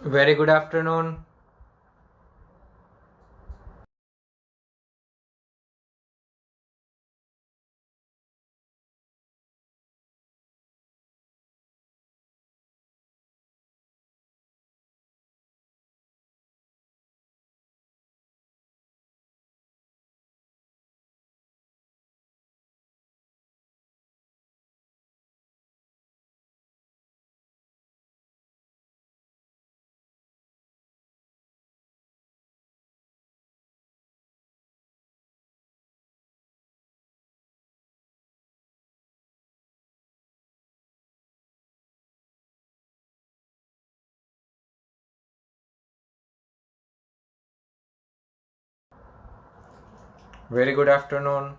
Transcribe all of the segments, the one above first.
Very good afternoon. Very good afternoon.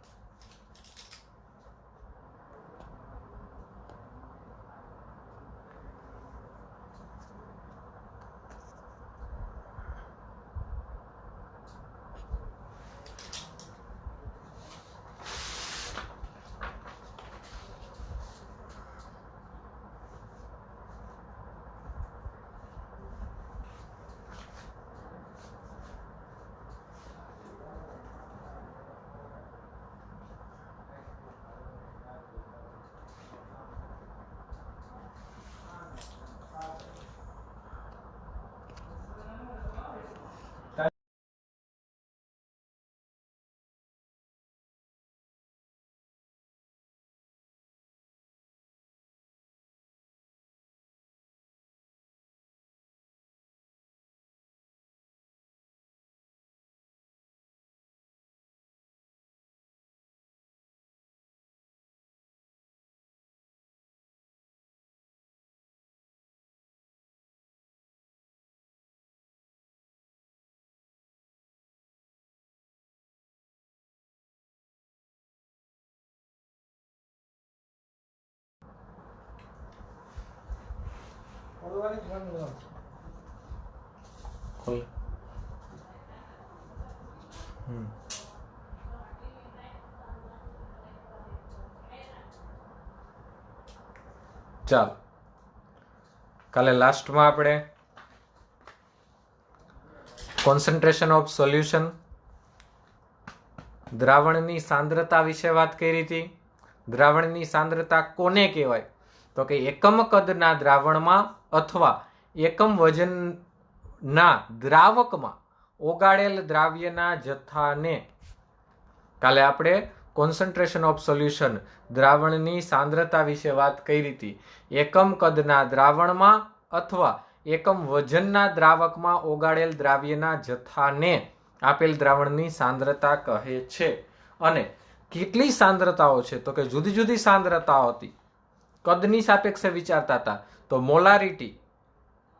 ચાલો કાલે લાસ્ટમાં આપણે કોન્સન્ટ્રેશન ઓફ સોલ્યુશન દ્રાવણની સાંદ્રતા વિશે વાત કરી હતી. દ્રાવણની સાંદ્રતા કોને કહેવાય? તો કે એકમ કદના દ્રાવણમાં અથવા એકમ વજનના દ્રાવકમાં ઓગાળેલ દ્રાવ્યના જથ્થાને કાલે આપણે કોન્સન્ટ્રેશન ઓફ સોલ્યુશન દ્રાવણની સાંદ્રતા વિશે વાત કરી હતી. એકમ કદના દ્રાવણમાં અથવા એકમ વજનના દ્રાવકમાં ઓગાળેલ દ્રાવ્યના જથ્થાને આપેલ દ્રાવણની સાંદ્રતા કહે છે. અને કેટલી સાંદ્રતાઓ છે? તો કે જુદી જુદી સાંદ્રતાઓ હતી. કદની સાપેક્ષે વિચારતા હતા તો મોલારિટી,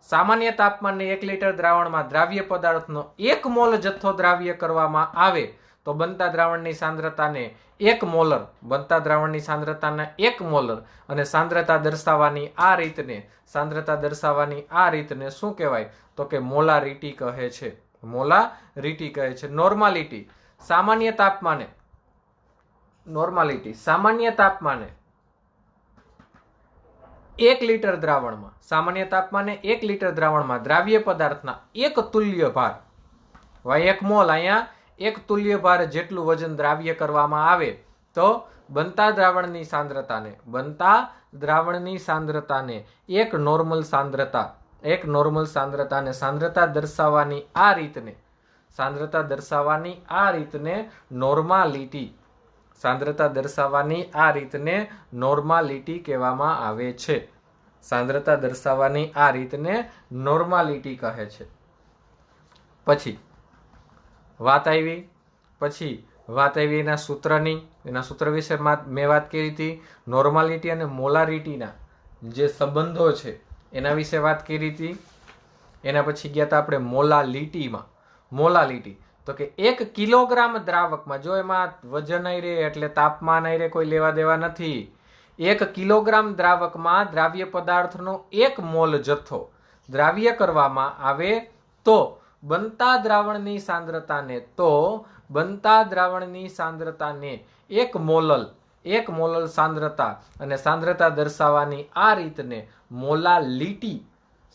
સામાન્ય તાપમાને 1 લીટર દ્રાવણમાં દ્રાવ્ય પદાર્થનો 1 મોલ જથ્થો દ્રાવ્ય કરવામાં આવે તો બનતા દ્રાવણની સાંદ્રતાને 1 મોલર, બનતા દ્રાવણની સાંદ્રતાને 1 મોલર અને સાંદ્રતા દર્શાવવાની આ રીતને શું કહેવાય? તો કે મોલારિટી કહે છે. મોલારિટી કહે છે. નોર્માલિટી, સામાન્ય તાપમાને 1 લીટર દ્રાવણમાં, સામાન્ય તાપમાને 1 લીટર દ્રાવણમાં દ્રાવ્ય પદાર્થના 1 તુલ્ય ભાર, 1 મોલ, અહીંયા 1 તુલ્ય ભાર જેટલું વજન દ્રાવ્ય કરવામાં આવે તો બનતા દ્રાવણની સાંદ્રતાને એક નોર્મલ સાંદ્રતાને સાંદ્રતા દર્શાવવાની આ રીતને નોર્માલિટી કહેવામાં આવે છે. સાંદ્રતા દર્શાવવાની આ રીતને નોર્માલિટી કહે છે. પછી વાત આવી એના સૂત્ર વિશે મેં વાત કરી હતી. નોર્માલિટી અને મોલારિટીના જે સંબંધો છે એના વિશે વાત કરી હતી. એના પછી ગયા હતા આપણે મોલાલિટી. તો કે 1 કિલોગ્રામ દ્રાવકમાં, જો એમાં વજન નહીં રહે એટલે તાપમાન નહીં રહે, કોઈ લેવા દેવા નથી. 1 કિલોગ્રામ દ્રાવકમાં દ્રાવ્ય પદાર્થનો 1 મોલ જથ્થો દ્રાવ્ય કરવામાં આવે તો બનતા દ્રાવણની સાંદ્રતાને 1 મોલલ સાંદ્રતા અને સાંદ્રતા દર્શાવવાની આ રીતને મોલાલિટી,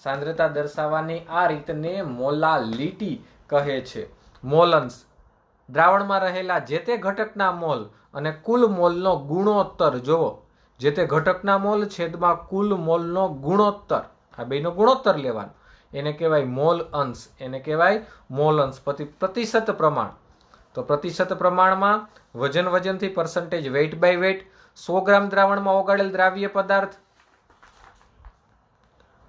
सांद्रता दर्शावવાની આ રીતને મોલાલિટી કહે છે। મોલ અંશ દ્રાવણમાં રહેલા જે તે ઘટકના મોલ અને કુલ મોલનો ગુણોત્તર જોવો। જે તે ઘટકના મોલ છેદમાં કુલ મોલનો ગુણોત્તર, આ બેનો ગુણોત્તર લેવાનો, એને કહેવાય મોલ અંશ। એને કહેવાય મોલ અંશ। પ્રતિશત પ્રમાણ, તો પ્રતિશત પ્રમાણમાં વજનથી પરસેન્ટેજ વેઇટ બાય વેઇટ। 100 ગ્રામ દ્રાવણમાં ઓગાળેલ દ્રાવ્ય પદાર્થ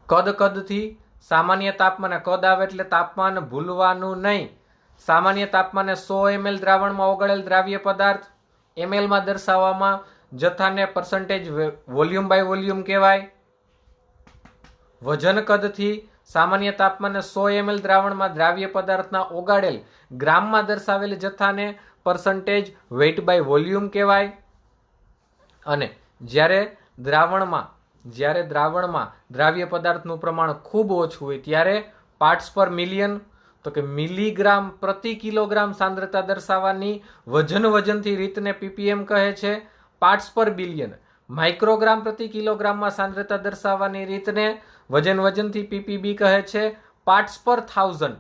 કદથી સામાન્ય તાપમાને, કદ આવે એટલે તાપમાન ભૂલવાનું નહીં। સામાન્ય તાપમાને 100 ml દ્રાવણમાં ઓગાળેલ દ્રાવ્ય પદાર્થ ml માં દર્શાવવામાં જથ્થાને પરસેન્ટેજ વોલ્યુમ બાય વોલ્યુમ કહેવાય। વજન કદથી સામાન્ય તાપમાને 100 ml દ્રાવણમાં દ્રાવ્ય પદાર્થના ઓગાળેલ ગ્રામમાં દર્શાવેલ જથ્થાને પરસેન્ટેજ વેઇટ બાય વોલ્યુમ કહેવાય। અને જ્યારે દ્રાવણમાં દ્રાવ્ય પદાર્થનું પ્રમાણ ખૂબ ઓછું હોય ત્યારે પાર્ટ્સ પર મિલિયન, તો કે મિલીગ્રામ પ્રતિ કિલોગ્રામ સાંદ્રતા દર્શાવવાની વજનથી રીતને પીપીએમ કહે છે। પાર્ટ્સ પર બિલિયન, માઇક્રોગ્રામ પ્રતિ કિલોગ્રામમાં સાંદ્રતા દર્શાવવાની રીતને વજનથી પીપીબી કહે છે। પાર્ટ્સ પર 1000,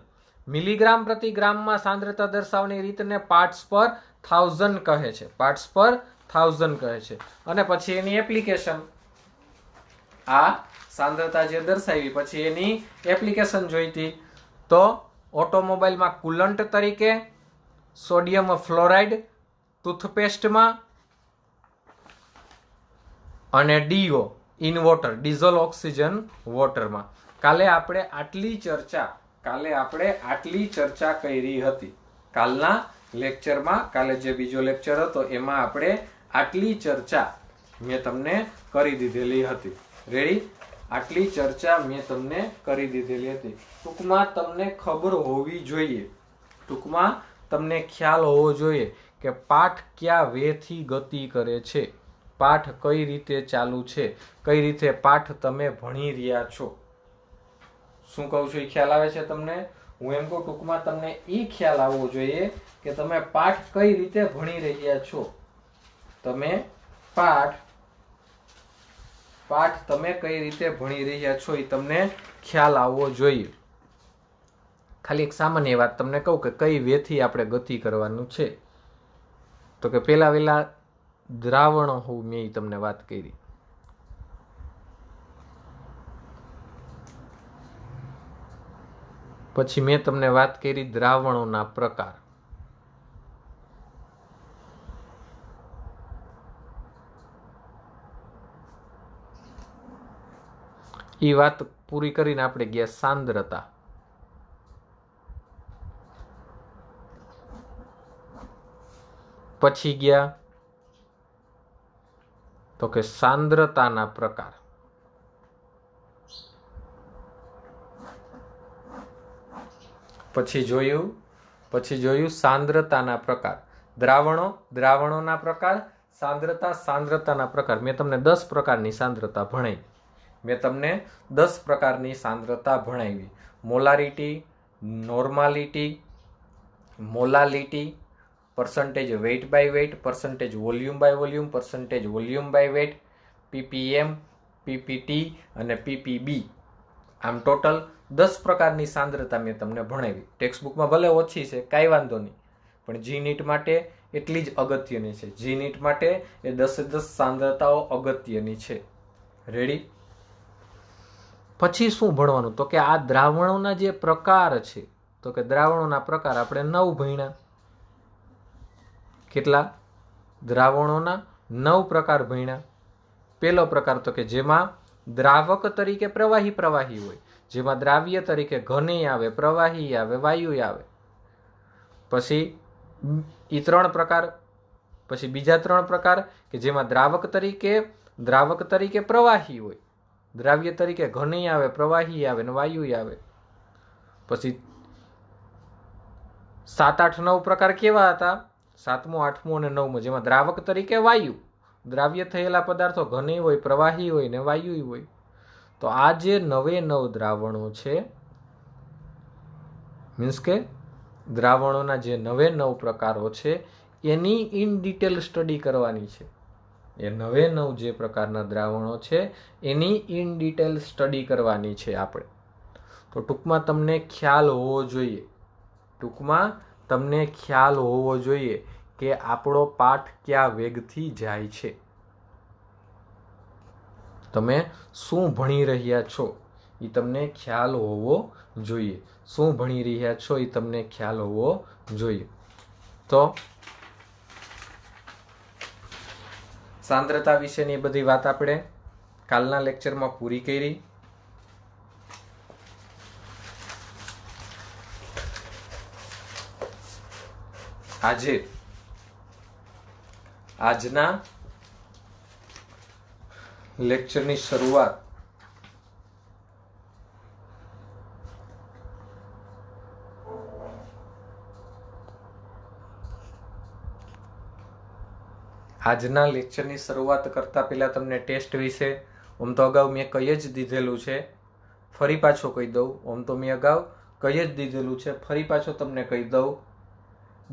મિલીગ્રામ પ્રતિ ગ્રામમાં સાંદ્રતા દર્શાવવાની રીતને પાર્ટ્સ પર 1000 કહે છે। પાર્ટ્સ પર 1000 કહે છે। અને પછી એની એપ્લિકેશન, આ સાંદ્રતા જે દર્શાવી પછી એની એપ્લિકેશન જોઈતી, તો ઓટોમોબાઈલમાં કુલન્ટ તરીકે, સોડિયમ ફ્લોરાઇડ ટૂથપેસ્ટમાં, અને DO in water, diesel oxygen વોટરમાં। કાલે આપણે આટલી ચર્ચા કરી હતી। કાલના લેક્ચરમાં, કાલે જે બીજો લેક્ચર હતો એમાં આપણે આટલી ચર્ચા મેં તમને કરી દીધેલી હતી। રેડી? આટલી ચર્ચા મેં તમને કરી દીધેલી હતી। ટૂંકમાં તમને ખબર હોવી જોઈએ, ટૂંકમાં તમને ખ્યાલ હોવો જોઈએ કે પાઠ કયા વેથી ગતિ કરે છે, પાઠ કઈ રીતે ચાલુ છે, કઈ રીતે પાઠ તમે ભણી રહ્યા છો। શું કહું છું એ ખ્યાલ આવે છે તમને? હું એમ કહું ટૂંકમાં તમને એ ખ્યાલ આવવો જોઈએ કે તમે પાઠ કઈ રીતે ભણી રહ્યા છો। તમે પાઠ તમે કઈ રીતે ભણી રહ્યા છો એ તમને ખ્યાલ આવવો જોઈએ। ખાલી એક સામાન્ય વાત તમને કહું કે કઈ વેથી આપણે ગતિ કરવાનું છે, તો કે પેલા દ્રાવણો હું મેં તમને વાત કરી। પછી મેં તમને વાત કરી દ્રાવણોના પ્રકાર। એ વાત પૂરી કરીને આપણે ગયા સાંદ્રતા। પછી ગયા તો કે સાંદ્રતાના પ્રકાર। પછી જોયું સાંદ્રતાના પ્રકાર, દ્રાવણોના પ્રકાર, સાંદ્રતાના પ્રકાર। મેં તમને 10 પ્રકારની સાંદ્રતા ભણાવી। Molarity, normality, molality, percentage weight by weight, percentage volume by volume, percentage volume by weight, PPM, PPT અને પીપીબી। આમ ટોટલ 10 પ્રકારની સાંદ્રતા મેં તમને ભણાવી। ટેક્સ્ટ બુકમાં ભલે ઓછી છે, કાંઈ વાંધો નહીં, પણ જી નીટ માટે એટલી જ અગત્યની છે। જી નીટ માટે એ 10 સાંદ્રતાઓ અગત્યની છે। રેડી? પછી શું ભણવાનું? તો કે આ દ્રાવણોના જે પ્રકાર છે, તો કે દ્રાવણોના પ્રકાર આપણે 9 ભણ્યા। કેટલા? દ્રાવણોના 9 પ્રકાર ભણ્યા। પહેલો પ્રકાર તો કે જેમાં દ્રાવક તરીકે પ્રવાહી હોય, જેમાં દ્રાવ્ય તરીકે ઘન આવે, પ્રવાહી આવે, વાયુ આવે। પછી એ 3 પ્રકાર। પછી બીજા 3 પ્રકાર કે જેમાં દ્રાવક તરીકે પ્રવાહી હોય, દ્રાવ્ય તરીકે ઘન આવે, પ્રવાહી આવે ને વાયુ આવે। પછી 7, 8, 9 પ્રકાર કેવા હતા? 7મો, 8મો અને 9મો, જેમાં દ્રાવક તરીકે વાયુ, દ્રાવ્ય થયેલા પદાર્થો ઘન હોય, પ્રવાહી હોય ને વાયુ હોય। તો આ જે 9 દ્રાવણો છે, મીન્સ કે દ્રાવણોના જે 9 પ્રકારો છે એની ઇન ડિટેલ સ્ટડી કરવાની છે। એ 9 જે પ્રકારના દ્રાવણો છે એની ઇન ડિટેલ સ્ટડી કરવાની છે આપણે। તો ટૂંકમાં તમને ખ્યાલ હોવો જોઈએ, ટૂંકમાં તમને ખ્યાલ હોવો જોઈએ કે આપણો પાઠ કયા વેગથી જાય છે, તમે શું ભણી રહ્યા છો એ તમને ખ્યાલ હોવો જોઈએ, શું ભણી રહ્યા છો એ તમને ખ્યાલ હોવો જોઈએ. તો સાંદ્રતા વિશેની બધી વાત આપણે કાલના લેક્ચરમાં પૂરી કરી. આજના લેક્ચરની શરૂઆત કરતા પહેલા તમને ટેસ્ટ વિશે આમ તો અગાઉ મેં કહી જ દીધેલું છે, ફરી પાછો કહી દઉં. આમ તો મેં અગાઉ કહી જ દીધેલું છે, ફરી પાછો તમને કહી દઉં.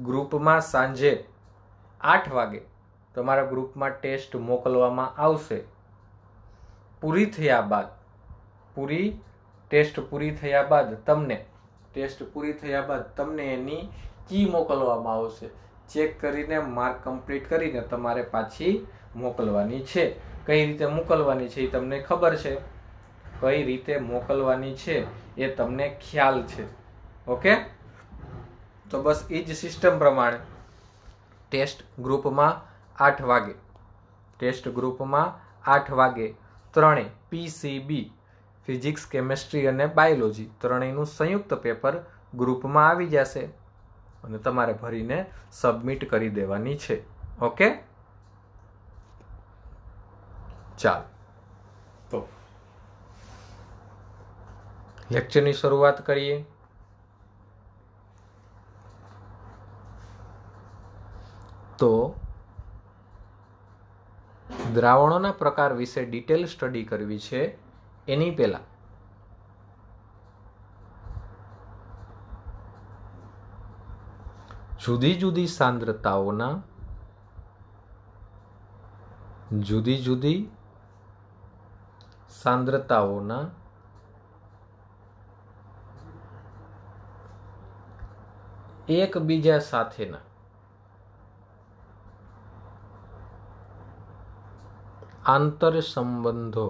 ગ્રુપમાં સાંજે 8 વાગે તમારા ગ્રુપમાં ટેસ્ટ મોકલવામાં આવશે. ટેસ્ટ પૂરી થયા બાદ તમને એની કી મોકલવામાં આવશે. ચેક કરીને માર્ક કમ્પ્લીટ કરીને તમારે પાછી મોકલવાની છે. કઈ રીતે મોકલવાની છે એ તમને ખબર છે, કઈ રીતે મોકલવાની છે એ તમને ખ્યાલ છે. ઓકે, તો બસ એ જ સિસ્ટમ પ્રમાણે ટેસ્ટ ગ્રુપમાં 8 વાગે ત્રણેય PCB ફિઝિક્સ, કેમેસ્ટ્રી અને બાયોલોજી ત્રણેયનું સંયુક્ત પેપર ગ્રુપમાં આવી જશે અને તમારે ભરીને સબમિટ કરી દેવાની છે. ઓકે, ચાલો તો લેક્ચરની શરૂઆત કરીએ. તો દ્રાવણોના પ્રકાર વિશે ડિટેલ સ્ટડી કરવી છે એની પહેલા જુદી જુદી સાંદ્રતાઓના એકબીજા સાથેના આંતર સંબંધો,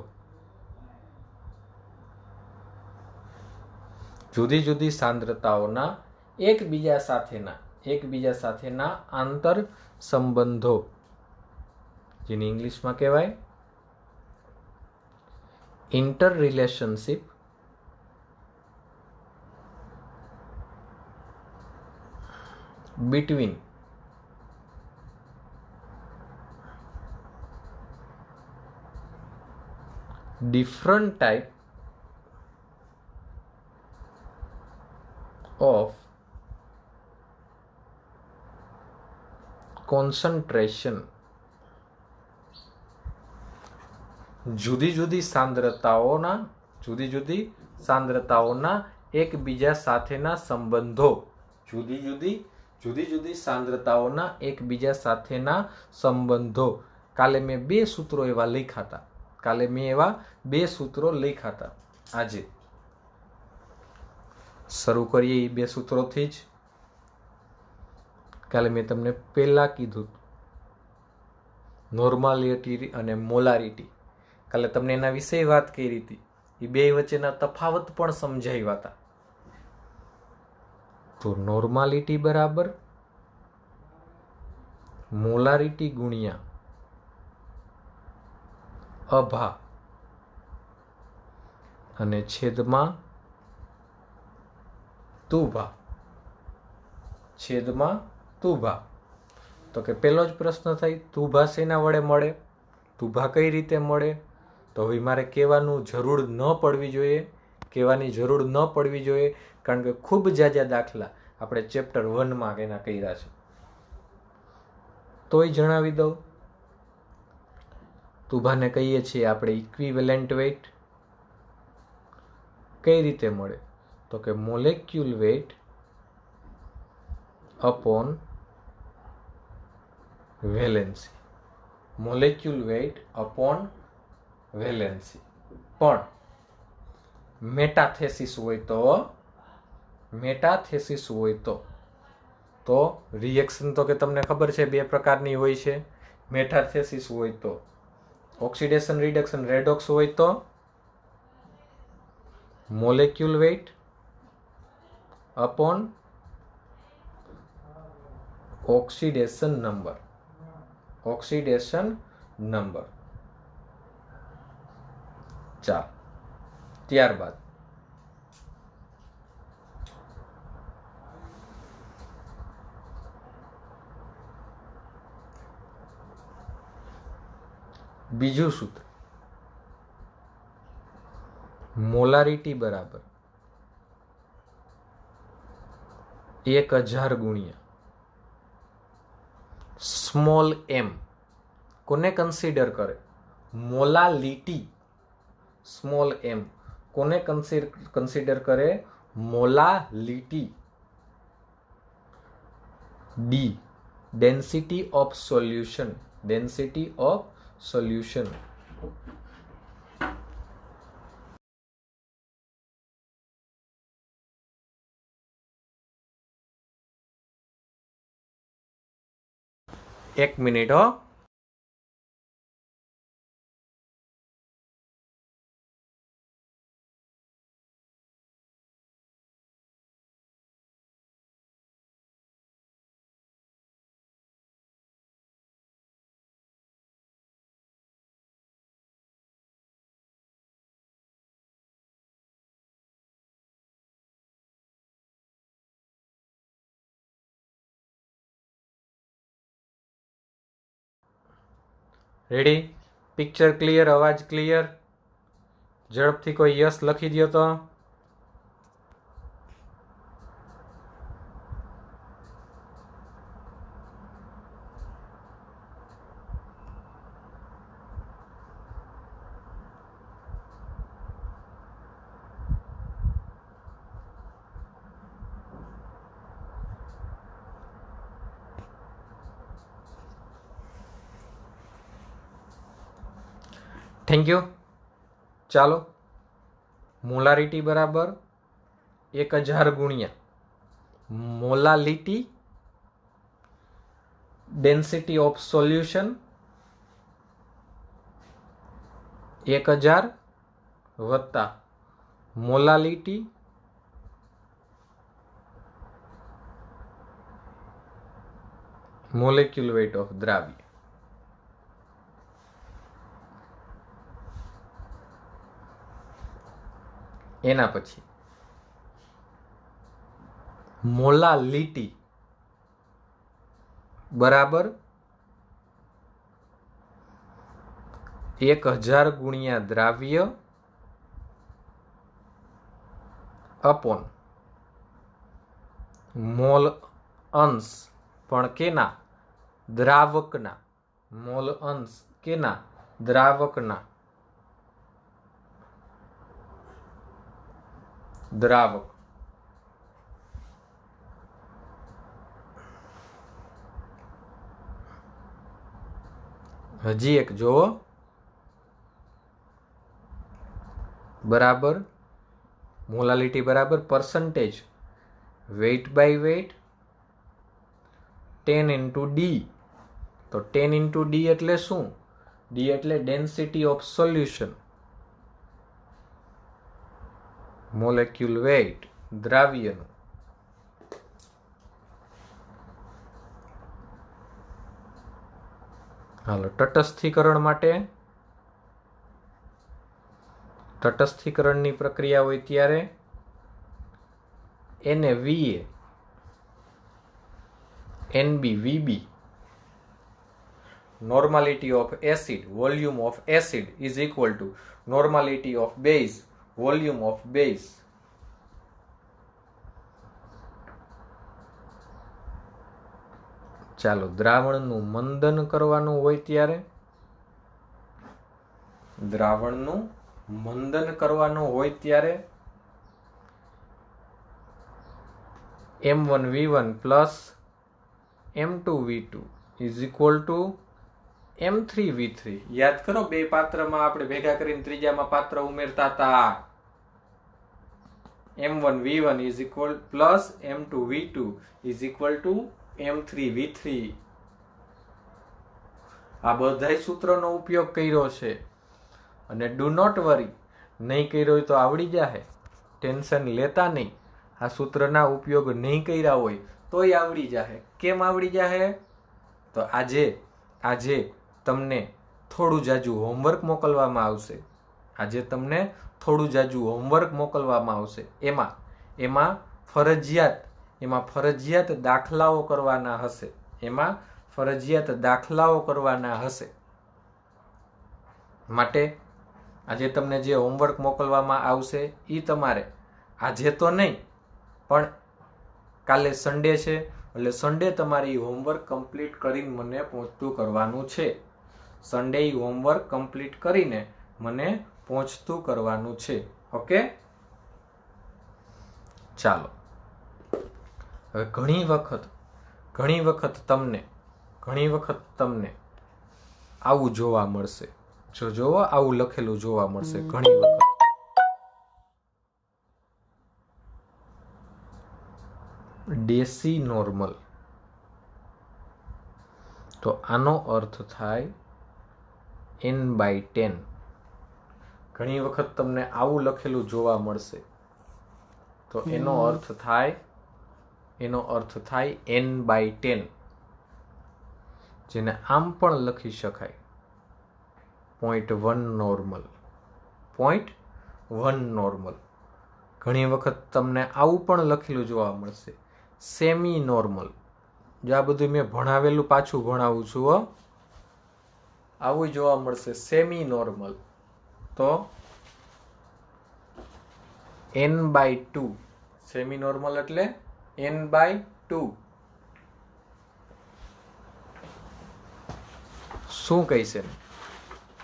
જુદી જુદી સાંદ્રતાઓના એકબીજા સાથેના આંતર સંબંધો, જેને ઇંગ્લિશમાં કહેવાય inter relationship between different type of concentration. જુદી જુદી સાંદ્રતાઓના એકબીજા સાથેના સંબંધો, જુદી જુદી સાંદ્રતાઓના એકબીજા સાથેના સંબંધો. કાલે મેં બે સૂત્રો એવા લખ્યા હતા. આજે શરૂ કરીએ એ બે સૂત્રોથી જ. કાલે મેં તમને પહેલા કીધું નોર્માલિટી અને મોલારિટી. કાલે તમને એના વિશે વાત કરી હતી, એ બે વચ્ચેના તફાવત પણ સમજાવ્યા હતા. તો નોર્માલિટી બરાબર મોલારિટી ગુણ્યા અભા અને છેદમાં તુભા. તો કે પહેલો જ પ્રશ્ન થાય, તુભા શેના વડે મળે, તુભા કઈ રીતે મળે? તો હવે મારે કહેવાની જરૂર ન પડવી જોઈએ, કારણ કે ખૂબ જાજા દાખલા આપણે ચેપ્ટર 1માં એના કર્યા છે. તોય જણાવી દઉં. તુભાને કહીએ છીએ આપણે ઇક્વિવેલેન્ટ વેઇટ. કઈ રીતે મળે? તો કે મોલેક્યુલ વેઇટ અપોન વેલેન્સી. પણ મેટાથેસિસ હોય તો રિએક્શન તો કે તમને ખબર છે બે પ્રકારની હોય છે. મેટાથેસિસ હોય તો ઓક્સિડેશન રિડક્શન રેડોક્સ હોય તો molecule weight upon oxidation number. ચાલ, ત્યારબાદ બીજું સૂત્ર મોલારિટી બરાબર 1000 ગુણ્યા સ્મોલ એમ. કોને કન્સિડર કરે? મોલાલિટી. સ્મોલ એમ કોને કન્સિડર કરે? Molality. D density of solution. એક મિનિટ હો. રેડી? Picture clear? અવાજ ક્લિયર? ઝડપથી કોઈ યસ લખી દો તો. Thank you. ચાલો, મોલારિટી બરાબર 1000 ગુણ્યા મોલાલિટી ડેન્સિટી ઓફ સોલ્યુશન 1000 વત્તા મોલાલિટી મોલેક્યુલ વેઇટ ઓફ દ્રાવ્ય. એના પછી મોલાલિટી બરાબર 1000 ગુણ્યા દ્રાવ્ય અપોન મોલ અંશ પણ કેના? દ્રાવકના. મોલ અંશ કેના? દ્રાવકના. દ્રાવક. હજી એક જોવો. બરાબર મોલાલિટી બરાબર percentage weight by weight 10 into D. તો 10 into D એટલે શું? D એટલે density of solution. Molecule weight દ્રાવ્યનું. હાલો, તટસ્થીકરણ માટે તટસ્થીકરણની પ્રક્રિયા હોય ત્યારે એને VA NB VB normality of acid volume of acid is equal to normality of base volume of base. ચાલો, દ્રાવણનું મંદન કરવાનું હોય ત્યારે M1V1 plus M2V2 is equal to M3V3. યાદ કરો, બે પાત્રમાં આપણે ભેગા કરીને ત્રીજામાં પાત્ર ઉમેરતા હતા. m1v1 is equal plus m2v2 is equal to m3v3. આ બધાય સૂત્રનો ઉપયોગ કર્યો છે અને ડુ નોટ વરી, નહીં કર્યો હોય તો આવડી જાહે, ટેન્શન લેતા નહીં. આ સૂત્રના ઉપયોગ નહીં કર્યા હોય તોય આવડી જાહે. કેમ આવડી જાહે? તો આજે તમને થોડું જાજુ હોમવર્ક મોકલવામાં આવશે. આજે તમને થોડું જાજુ હોમવર્ક મોકલવામાં આવશે. એમાં ફરજિયાત દાખલાઓ કરવાના હશે. માટે આજે તમને જે હોમવર્ક મોકલવામાં આવશે એ તમારે આજે તો નહીં, પણ કાલે સન્ડે છે એટલે સન્ડે તમારે એ હોમવર્ક કમ્પ્લીટ કરીને મને પહોંચતું કરવાનું છે. સન્ડે હોમવર્ક કમ્પ્લીટ કરીને મને પહોંચતું કરવાનું છે. ઓકે, ચાલો. હવે ઘણી વખત તમને આવું જોવા મળશે. જોવો આવું લખેલું જોવા મળશે ઘણી વખત. ડેસી નોર્મલ. તો આનો અર્થ થાય n/10. ઘણી વખત તમને આવું લખેલું જોવા મળશે. તો એનો અર્થ થાય n/10, જેને આમ પણ લખી શકાય 0.1 નોર્મલ. 0.1 નોર્મલ. ઘણી વખત તમને આવું પણ લખેલું જોવા મળશે સેમી નોર્મલ. જો આ બધું મેં ભણાવેલું પાછું ભણાવું છું હો. આવું જોવા મળશે સેમી નોર્મલ. તો n/2. સેમી નોર્મલ એટલે n/2. શું કહીશે?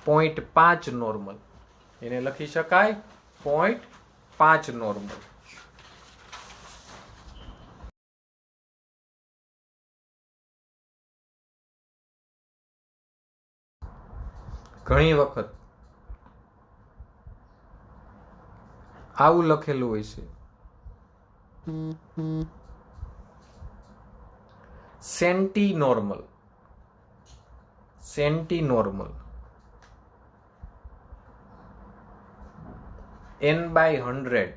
0.5 નોર્મલ. એને લખી શકાય 0.5 નોર્મલ. ઘણી વખત આવું લખેલું હોય છે સેન્ટી નોર્મલ. n/100.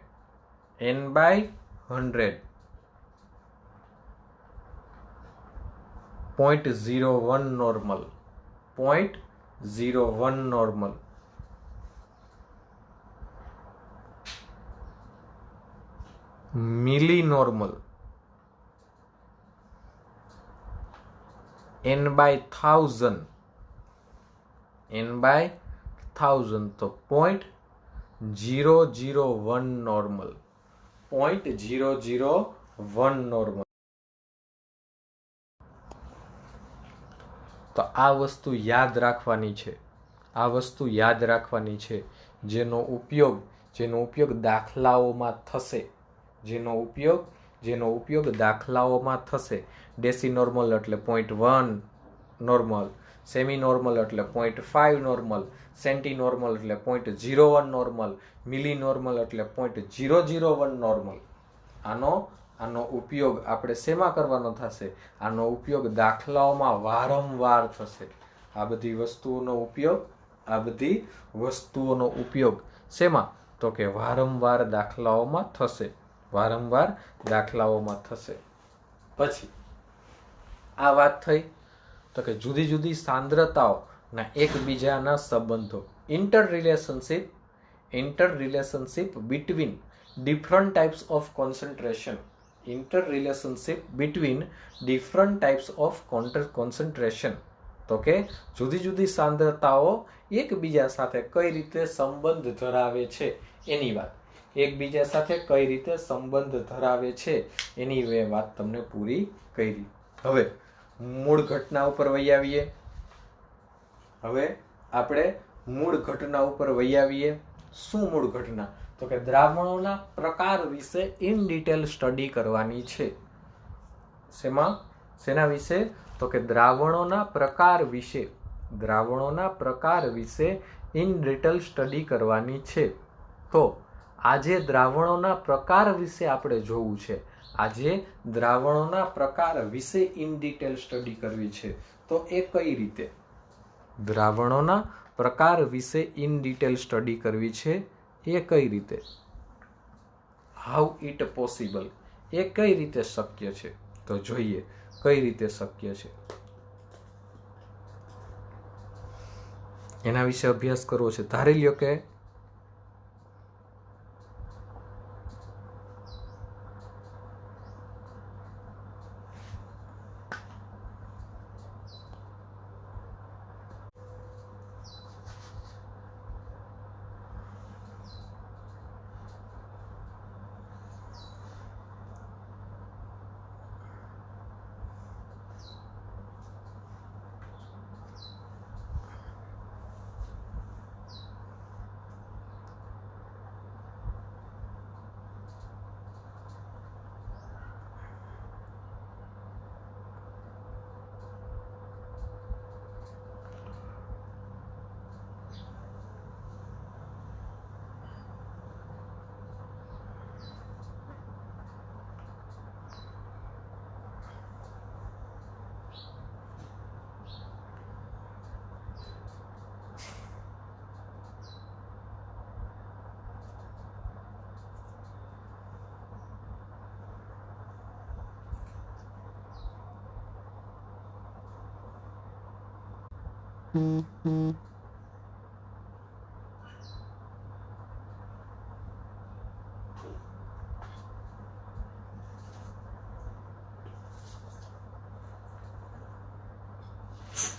0.01 નોર્મલ. 0.01 નોર્મલ. મિલી નોર્મલ. n/1000. તો 0.001 નોર્મલ. 0.001 નોર્મલ. તો આ વસ્તુ યાદ રાખવાની છે. જેનો ઉપયોગ દાખલાઓમાં થશે. ડેસી નોર્મલ એટલે 0.1 નોર્મલ. સેમી નોર્મલ એટલે 0.5 નોર્મલ. સેન્ટી નોર્મલ એટલે 0.01 નોર્મલ. મિલી નોર્મલ એટલે 0.001 નોર્મલ. આનો ઉપયોગ આપણે શેમાં કરવાનો થશે? આનો ઉપયોગ દાખલાઓમાં વારંવાર થશે. આ બધી વસ્તુઓનો ઉપયોગ શેમાં? તો કે વારંવાર દાખલાઓમાં થશે. પછી આ વાત થઈ તો કે જુદી જુદી સાંદ્રતાઓના એકબીજાના સંબંધો. interrelationship between different types of concentration. તો કે જુદી જુદી સાંદ્રતાઓ એકબીજા સાથે કઈ રીતે સંબંધ ધરાવે છે એની વાત. એની વાત તમને પૂરી કરી. હવે મૂળ ઘટના ઉપર વહી આવીએ. શું મૂળ ઘટના? તો કે દ્રાવણોના પ્રકાર વિશે ઇન ડિટેલ સ્ટડી કરવાની છે. શેના વિશે? તો કે દ્રાવણોના પ્રકાર વિશે ઇન ડિટેલ સ્ટડી કરવાની છે. તો આજે દ્રાવણોના પ્રકાર વિશે આપણે જોવું છે. આજે દ્રાવણોના પ્રકાર વિશે ઇન ડિટેલ સ્ટડી કરવી છે. તો એ કઈ રીતે? દ્રાવણોના પ્રકાર વિશે ઇન ડિટેલ સ્ટડી કરવી છે. એ કઈ રીતે? How it possible? એ કઈ રીતે શક્ય છે? તો જોઈએ કઈ રીતે શક્ય છે. એના વિશે અભ્યાસ કરવો છે. ધારી લ્યો કે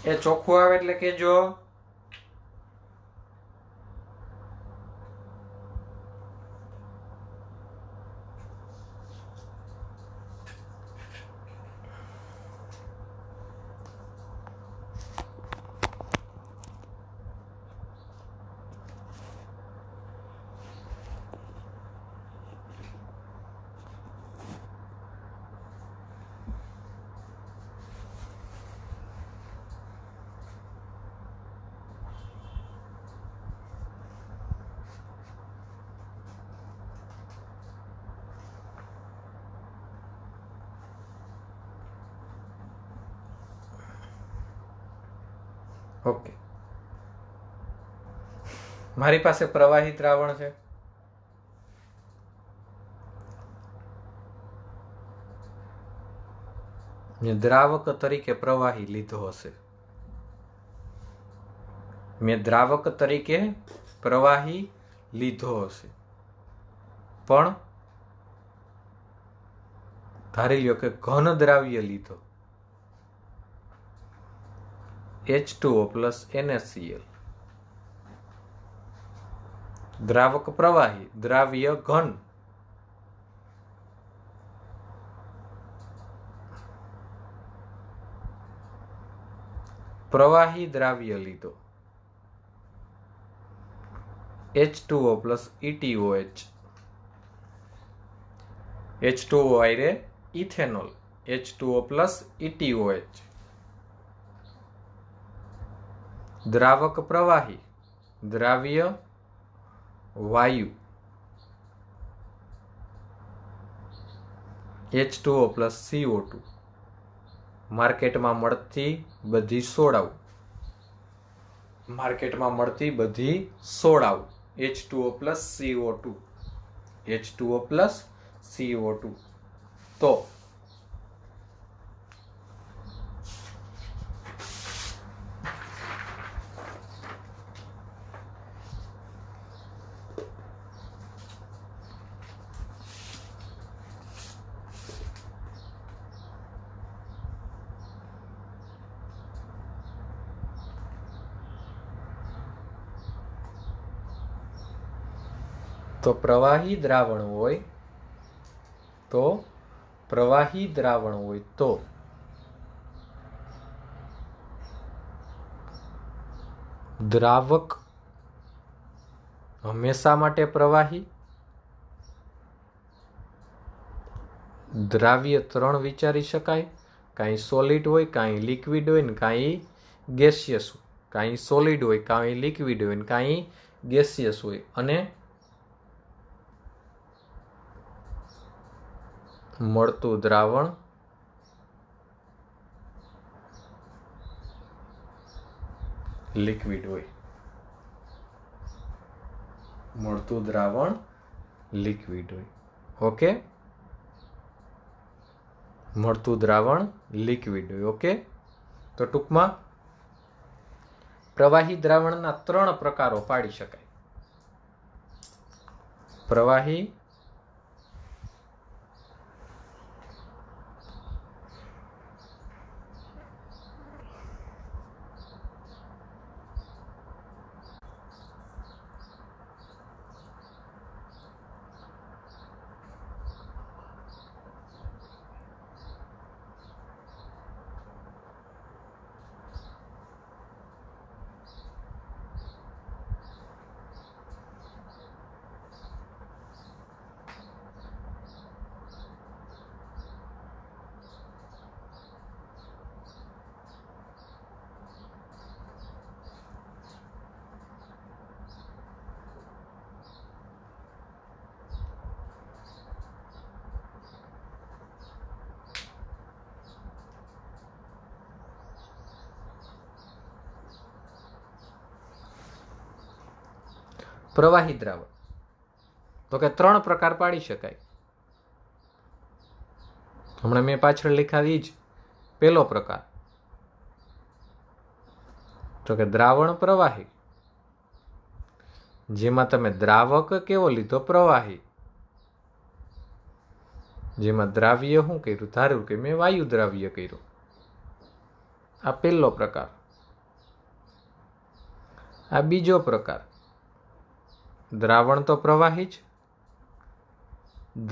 એ ચોખ્ખું આવે એટલે કેજો. ઓકે, મારી પાસે પ્રવાહી દ્રાવણ છે. મેં દ્રાવક તરીકે પ્રવાહી લીધો હશે. મેં દ્રાવક તરીકે પ્રવાહી લીધો હશે, પણ ધારી લ્યો કે ઘન દ્રાવ્ય લીધો, H2O પ્લસ NaCl. દ્રાવક પ્રવાહી, દ્રાવ્ય ઘન. પ્રવાહી દ્રાવ્ય લીધો, H2O પ્લસ ETOH. H2O આયરે ઇથેનોલ, H2O પ્લસ ETOH. દ્રાવક પ્રવાહી, દ્રાવ્ય વાયુ, H2O પ્લસ CO2. માર્કેટમાં મળતી બધી સોડાઓ, માર્કેટમાં મળતી બધી સોડાઓ, H2O plus CO2, H2O plus CO2. તો પ્રવાહી દ્રાવણ હોય તો દ્રાવક હંમેશા માટે પ્રવાહી. દ્રાવ્ય ત્રણ વિચારી શકાય, કાંઈ સોલિડ હોય, કાંઈ લિક્વિડ હોય ને કાંઈ ગેસિયસ હોય. કાંઈ સોલિડ હોય, કાંઈ લિક્વિડ હોય ને કાંઈ ગેસિયસ હોય. અને મળતું દ્રાવણ લિક્વિડ હોય, મળતું દ્રાવણ લિક્વિડ હોય. ઓકે, મળતું દ્રાવણ લિક્વિડ હોય. ઓકે, તો ટૂંકમાં પ્રવાહી દ્રાવણના 3 પ્રકારો પાડી શકાય. પ્રવાહી પ્રવાહી દ્રાવણ તો કે 3 પ્રકાર પાડી શકાય. હમણાં મેં પાછળ લખાવી જ પહેલો પ્રકાર તો કે દ્રાવણ પ્રવાહી, જેમાં તમે દ્રાવક કેવો લીધો? પ્રવાહી. જેમાં દ્રાવ્ય શું કર્યું? ધાર્યું કે મેં વાયુ દ્રાવ્ય કર્યું. આ પહેલો પ્રકાર. આ બીજો પ્રકાર, દ્રાવણ તો પ્રવાહી જ,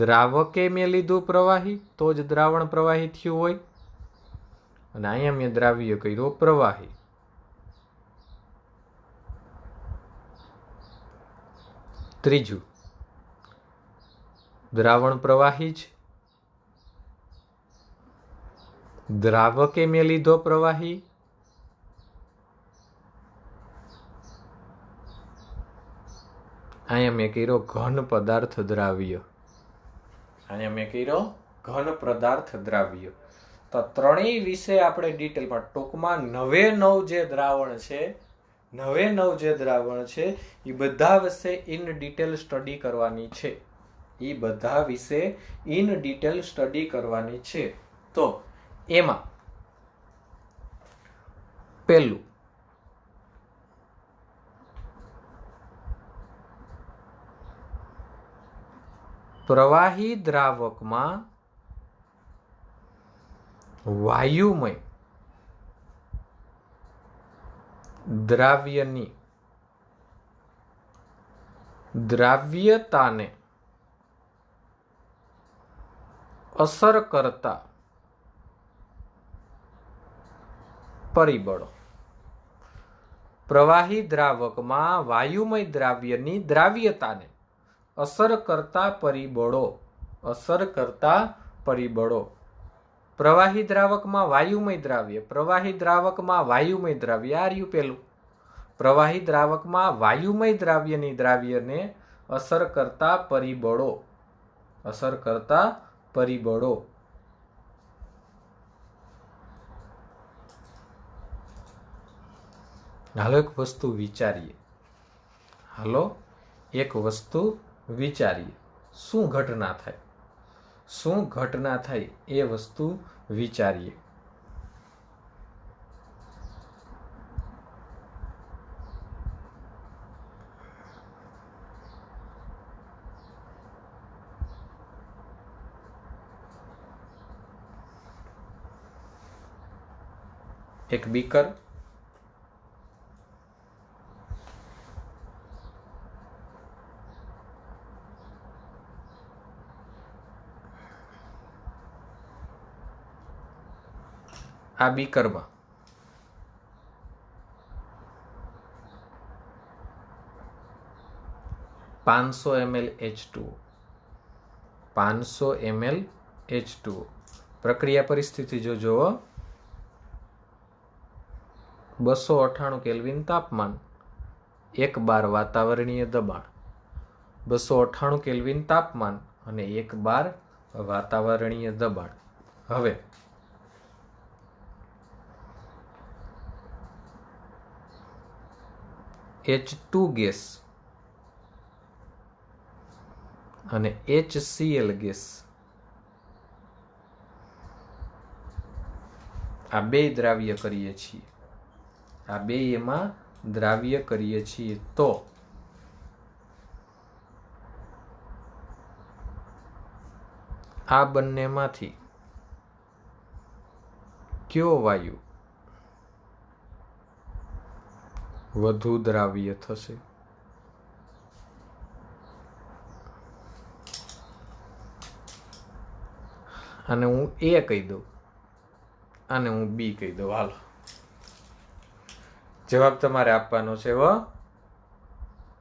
દ્રાવકે મેં લીધું પ્રવાહી તો જ દ્રાવણ પ્રવાહી થયું હોય, અને અહીંયા મેં દ્રાવ્ય કર્યો પ્રવાહી. ત્રીજું, દ્રાવણ પ્રવાહી જ, દ્રાવકે મેં લીધો પ્રવાહી, અહીંયા મેં કર્યો ઘન પદાર્થ દ્રાવ્ય. અહીંયા મેં કર્યો ઘન પદાર્થ દ્રાવ્ય. તો ત્રણેય વિશે આપણે ડિટેલમાં ટૂંકમાં 9 જે દ્રાવણ છે, 9 જે દ્રાવણ છે એ બધા વિશે ઇન ડિટેલ સ્ટડી કરવાની છે. એ બધા વિશે ઇન ડિટેલ સ્ટડી કરવાની છે. તો એમાં પહેલું, પ્રવાહી દ્રાવકમાં વાયુમય દ્રાવ્યની દ્રાવ્યતાને અસર કરતા પરિબળો. પ્રવાહી દ્રાવકમાં વાયુમય દ્રાવ્યની દ્રાવ્યતાને અસર કરતા પરિબળો. અસર કરતા પરિબળો. પ્રવાહી દ્રાવકમાં વાયુમય દ્રાવ્ય, પ્રવાહી દ્રાવકમાં વાયુમય દ્રાવ્ય. આ રહ્યું પેલું. પ્રવાહી દ્રાવકમાં વાયુમય દ્રાવ્યની દ્રાવ્યને અસર કરતા પરિબળો. અસર કરતા પરિબળો. હાલો એક વસ્તુ વિચારીએ. હાલો એક વસ્તુ વિચારીએ. શું ઘટના થાય? શું ઘટના થાય એ વસ્તુ વિચારીએ. એક બીકર, આ બીકરમાં 500 ml H2O, 500 ml H2O. પ્રક્રિયા પરિસ્થિતિ જો જુઓ, 298 કેલ્વિન તાપમાન, 1 બાર વાતાવરણીય દબાણ. 298 કેલ્વિન તાપમાન અને 1 બાર વાતાવરણીય દબાણ. હવે H2 ગેસ અને HCl ગેસ, આ બે દ્રાવ્ય કરીએ છીએ, આ બે એમાં દ્રાવ્ય કરીએ છીએ તો આ બંનેમાંથી કયો વાયુ વધુ દ્રાવ્ય થશે? અને હું એ કહી દઉં અને હું બી કહી દઉં. હાલો, જવાબ તમારે આપવાનો છે.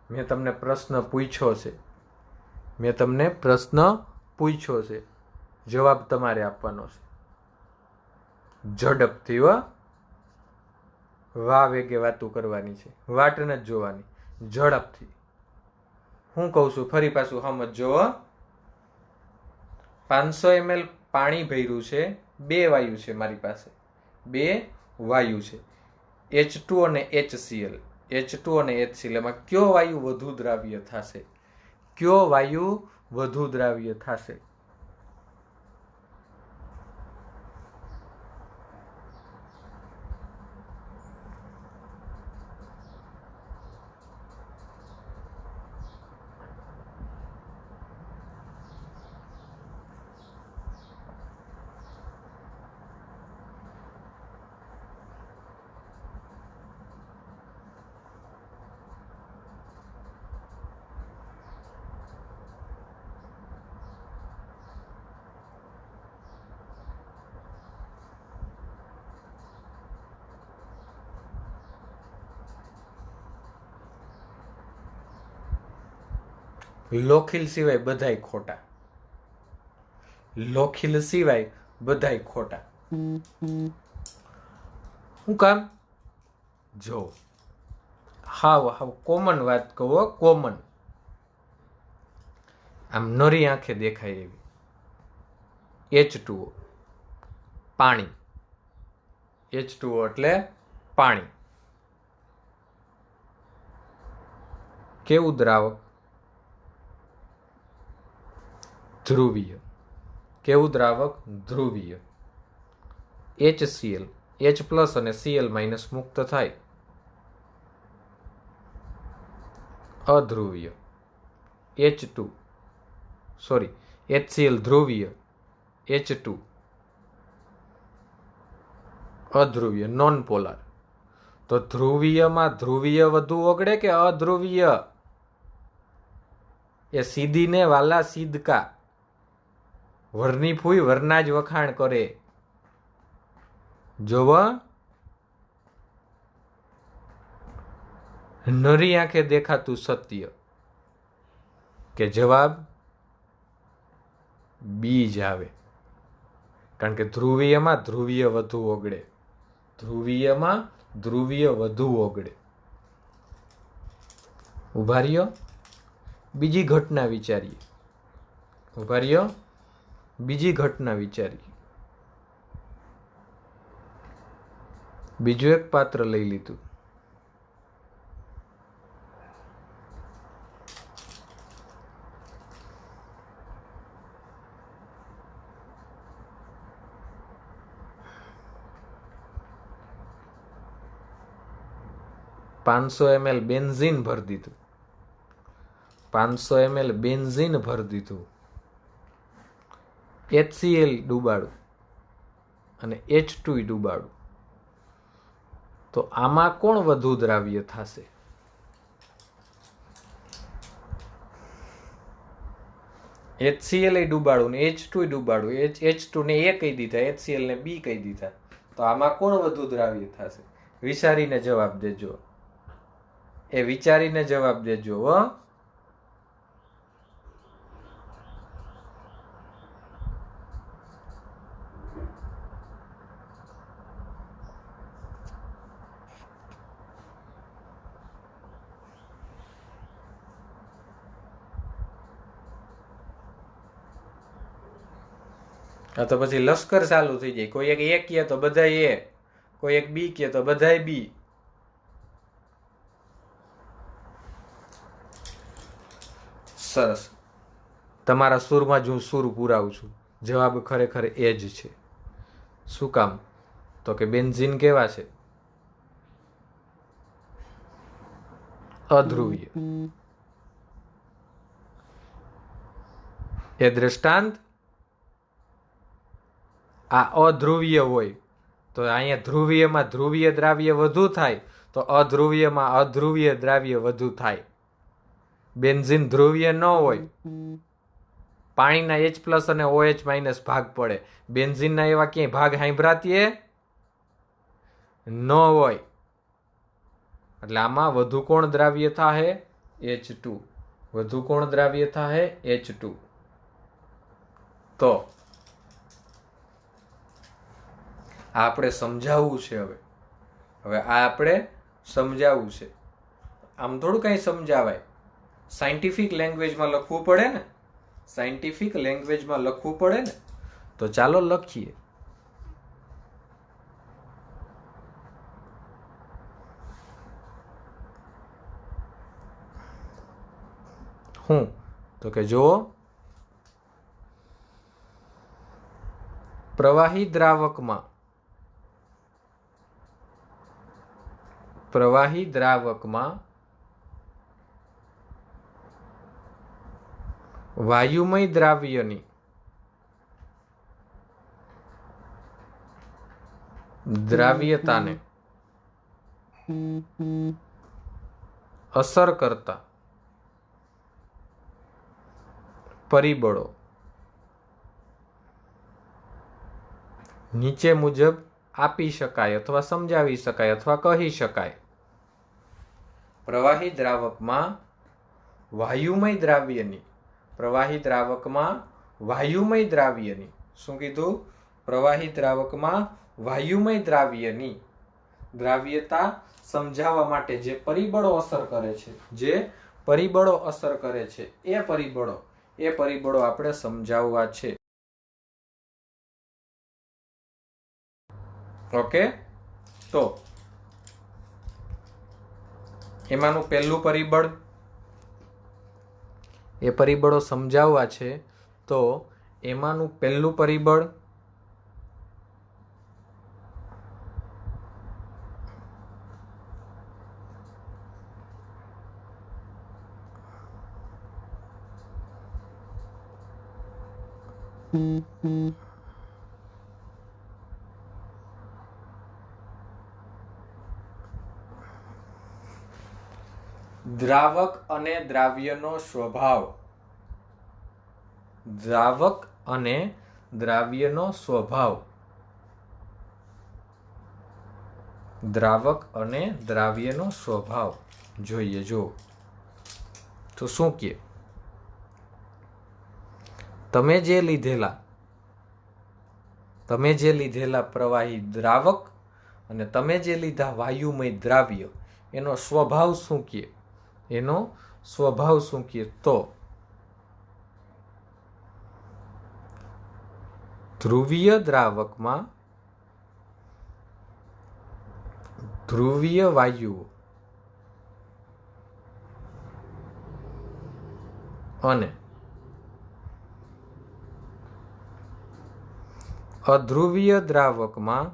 મેં તમને પ્રશ્ન પૂછ્યો છે, જવાબ તમારે આપવાનો છે. ઝડપથી વા વેગે વાતું કરવાની છે, વાટ નથી જોવાની, ઝડપથી. હું કહું છું ફરી પાછું સમજો. 500 ml પાણી ભર્યું છે, બે વાયુ છે મારી પાસે, બે વાયુ છે, H2 અને HCl. એમાં કયો વાયુ વધુ દ્રાવ્ય થશે? લોખીલ સિવાય બધાય ખોટા. શું કામ? જો હાવ કોમન વાત કહો, કોમન, આમ નરી આંખે દેખાય એવી. H2O પાણી, H2O એટલે પાણી. કેવું દ્રાવક? ધ્રુવીય. કેવું દ્રાવક? ધ્રુવીય. HCl, H પ્લસ અને Cl માઇનસ મુક્ત થાય, અધ્રુવીય. HCl ધ્રુવીય, H2 અધ્રુવીય, નોન પોલાર. તો ધ્રુવીયમાં ધ્રુવીય વધુ ઓગળે કે અધ્રુવીય? એ સીધી ને વાલા સીધકા, વરની ફૂઈ વરના જ વખાણ કરે. જોવ, નરી આંખે દેખાતું સત્ય કે જવાબ બી જ આવે. કારણ કે ધ્રુવીયમાં ધ્રુવીય વધુ ઓગળે. ઉભા રહ્યો, બીજી ઘટના વિચારીએ. બીજું એક પાત્ર લઈ લીધું. ml બેન્ઝીન ભરી દીધું. 500 ml બેન્ઝીન ભરી દીધું. HCl ડૂબાડું અને H2 ડૂબાડું. તો આમાં કોણ વધુ દ્રાવ્ય થશે? HCl ડૂબાડું ને H2 ડૂબાડું. H2 ને A કહી દીધા, HCl ને B કહી દીધા. તો આમાં કોણ વધુ દ્રાવ્ય થશે? વિચારીને જવાબ દેજો. વિચારીને જવાબ દેજો. આ તો પછી લશ્કર ચાલુ થઈ જાય. કોઈ એક એ કહે તો બધા એ, કોઈ એક બી કહે તો બધા બી. સરસ. તમારા સૂરમાં જ હું સૂર પુરાવું છું. જવાબ ખરેખર એ જ છે. શું કામ? તો કે બેન્ઝીન કેવા છે? અધ્રુવીય. એ દ્રષ્ટાંત. આ અધ્રુવીય હોય તો અહીંયા ધ્રુવીયમાં ધ્રુવીય દ્રાવ્ય વધુ થાય, તો અધ્રુવીયમાં અધ્રુવીય દ્રાવ્ય વધુ થાય. બેન્ઝીન ધ્રુવીય ન હોય, પાણીના H+ અને OH- ભાગ પડે. બેન્ઝીનના એવા ક્યાંય ભાગ સાંભળાતીએ ન હોય. એટલે આમાં વધુ કોણ દ્રાવ્ય થાહે? H2. વધુ કોણ દ્રાવ્ય થાહે? H2. તો આપણે સમજાવવું છે. હવે આ આપણે સમજાવવું છે. આમ થોડું કઈ સમજાવાય. સાયન્ટિફિક લેંગ્વેજમાં લખવું પડે ને. સાયન્ટિફિક લેંગ્વેજમાં લખવું પડે ને. તો ચાલો લખીએ. હું તો કે જો પ્રવાહી દ્રાવકમાં વાયુમય દ્રાવ્યની દ્રાવ્યતાને અસર કરતા પરિબળો નીચે મુજબ આપી શકાય અથવા સમજાવી શકાય અથવા કહી શકાય. પ્રવાહી દ્રાવકમાં વાયુમય દ્રાવ્યની શું કીધું? પ્રવાહી દ્રાવકમાં વાયુમય દ્રાવ્યની દ્રાવ્યતા સમજાવવા માટે જે પરિબળો અસર કરે છે, એ પરિબળો આપણે સમજાવવા છે. ઓકે. તો એમાંનું પહેલું પરિબળ, એ પરિબળો સમજાવવા છે. તો એમાંનું પહેલું પરિબળ દ્રાવક અને દ્રાવ્યનો સ્વભાવ. જોઈએ. જો તો શું કે તમે જે લીધેલા પ્રવાહી દ્રાવક અને તમે જે લીધા વાયુમય દ્રાવ્ય, એનો સ્વભાવ શું કે? તો ધ્રુવીય દ્રાવકમાં ધ્રુવીય વાયુઓ અને અધ્રુવીય દ્રાવકમાં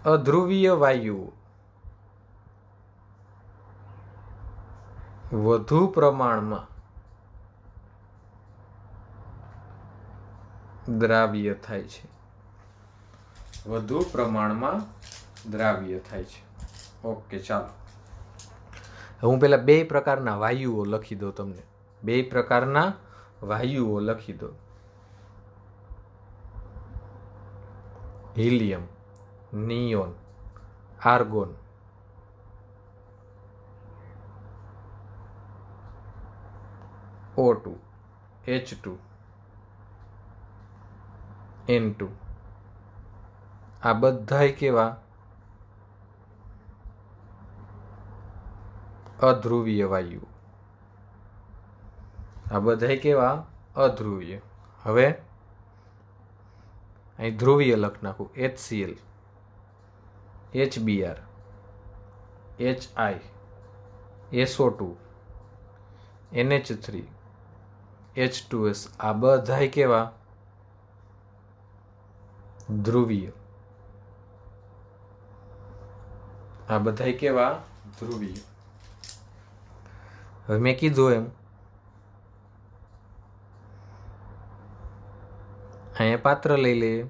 અધ્રુવીય વાયુઓ વધુ પ્રમાણમાં દ્રાવ્ય થાય છે. ઓકે, ચાલો. હું પેલા 2 પ્રકારના વાયુઓ લખી દઉં તમને. 2 પ્રકારના વાયુઓ લખી દો. Helium, neon, argon. O2, H2, N2. આ બધાય કેવા? અધ્રુવીય વાયુ. આ બધા કેવા? અધ્રુવીય. હવે અહીં ધ્રુવીય લખ નાખું. HCl, HBr, HI, SO2, NH3, H2S. આ બધા કેવા? ધ્રુવીય. આ બધા કેવા? ધ્રુવીય. હવે મેં કીધું એમ અહીંયા પાત્ર લઈ લઈએ.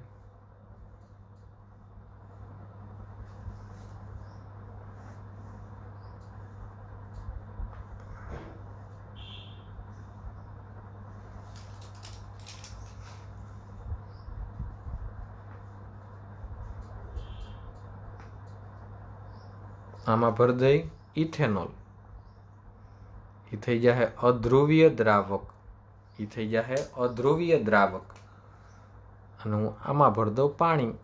આમાં ભર દઈ ઇથેનોલ. એ થઈ જશે અધ્રુવીય દ્રાવક. એ થઈ જશે અધ્રુવીય દ્રાવક. અને હું આમાં ભર દઉં પાણી.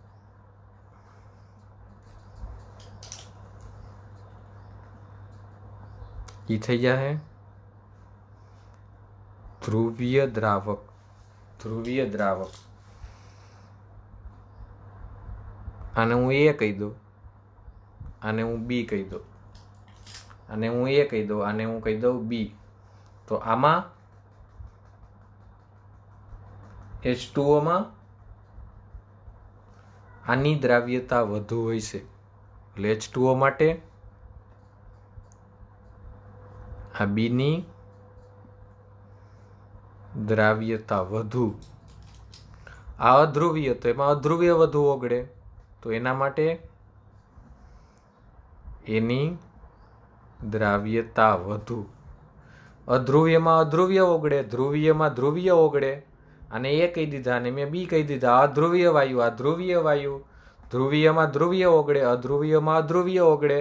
એ થઈ જશે ધ્રુવીય દ્રાવક. ધ્રુવીય દ્રાવક. આને હું એ કહી દઉં, આને હું બી કહી દઉં, અને હું એ કહી દઉં, આને હું કહી દઉં બી. તો આમાં H2O માં આની દ્રાવ્યતા વધુ હોય છે. એટલે H2O માટે આ બીની દ્રાવ્યતા વધુ. આ અધ્રુવીય, તો એમાં અધ્રુવીય વધુ ઓગળે, તો એના માટે એની દ્રાવ્યતા વધુ. અધ્રુવીયમાં અધ્રુવીય ઓગળે, ધ્રુવીયમાં ધ્રુવીય ઓગળે. અને એ કહી દીધા અને મેં બી કહી દીધા. અધ્રુવીય વાયુ, આ ધ્રુવીય વાયુ. ધ્રુવીયમાં ધ્રુવીય ઓગળે, અધ્રુવીયમાં અધ્રુવીય ઓગળે.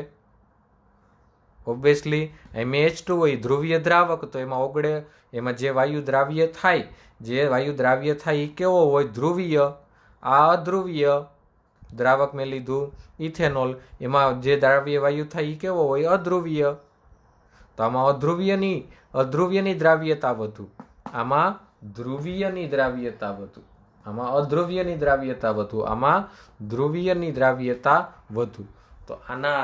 ઓબ્વિયસલી મેં H2 હોય ધ્રુવીય દ્રાવક, તો એમાં ઓગળે. એમાં જે વાયુ દ્રાવ્ય થાય, જે વાયુ દ્રાવ્ય થાય એ કેવો હોય? ધ્રુવીય. આ અધ્રુવીય દ્રાવક મેં લીધું ઇથેનોલ, એમાં જે દ્રાવ્ય વાયુ થાય એ કેવો હોય? અધ્રુવીય. તો આમાં અધ્રુવીયની દ્રાવ્યતા વધુ, આમાં ધ્રુવીયની દ્રાવ્યતા વધુ. આમાં અધ્રુવીયની દ્રાવ્યતા વધુ, આમાં ધ્રુવીયની દ્રાવ્યતા વધુ. તો આના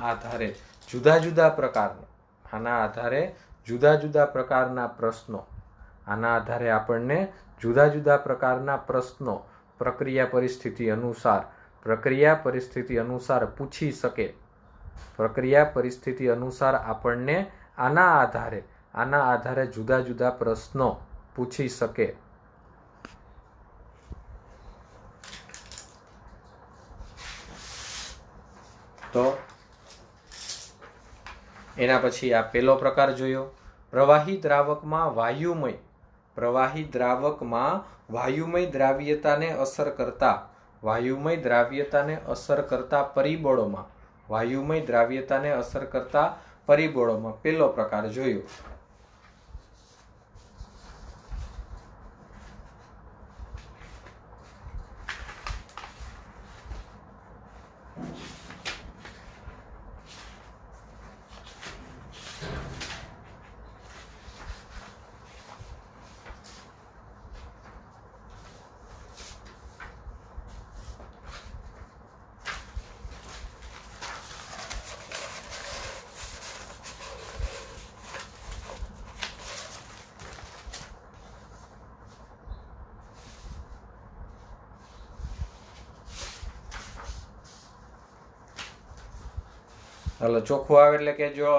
આધારે જુદા જુદા પ્રકારના, આના આધારે જુદા જુદા પ્રકારના પ્રશ્નો, આના આધારે આપણને જુદા જુદા પ્રકારના પ્રશ્નો પ્રક્રિયા પરિસ્થિતિ અનુસાર પૂછી શકે. પ્રક્રિયા પરિસ્થિતિ અનુસાર આપણને આના આધારે જુદા જુદા પ્રશ્નો પૂછી શકે. તો એના પછી આ પહેલો પ્રકાર જોયો. પ્રવાહી દ્રાવકમાં વાયુમય દ્રાવ્યતાને અસર કરતા પરિબળોમાં પહેલો પ્રકાર જોયો. હાલો, ચોખ્ખું આવે એટલે કેજો.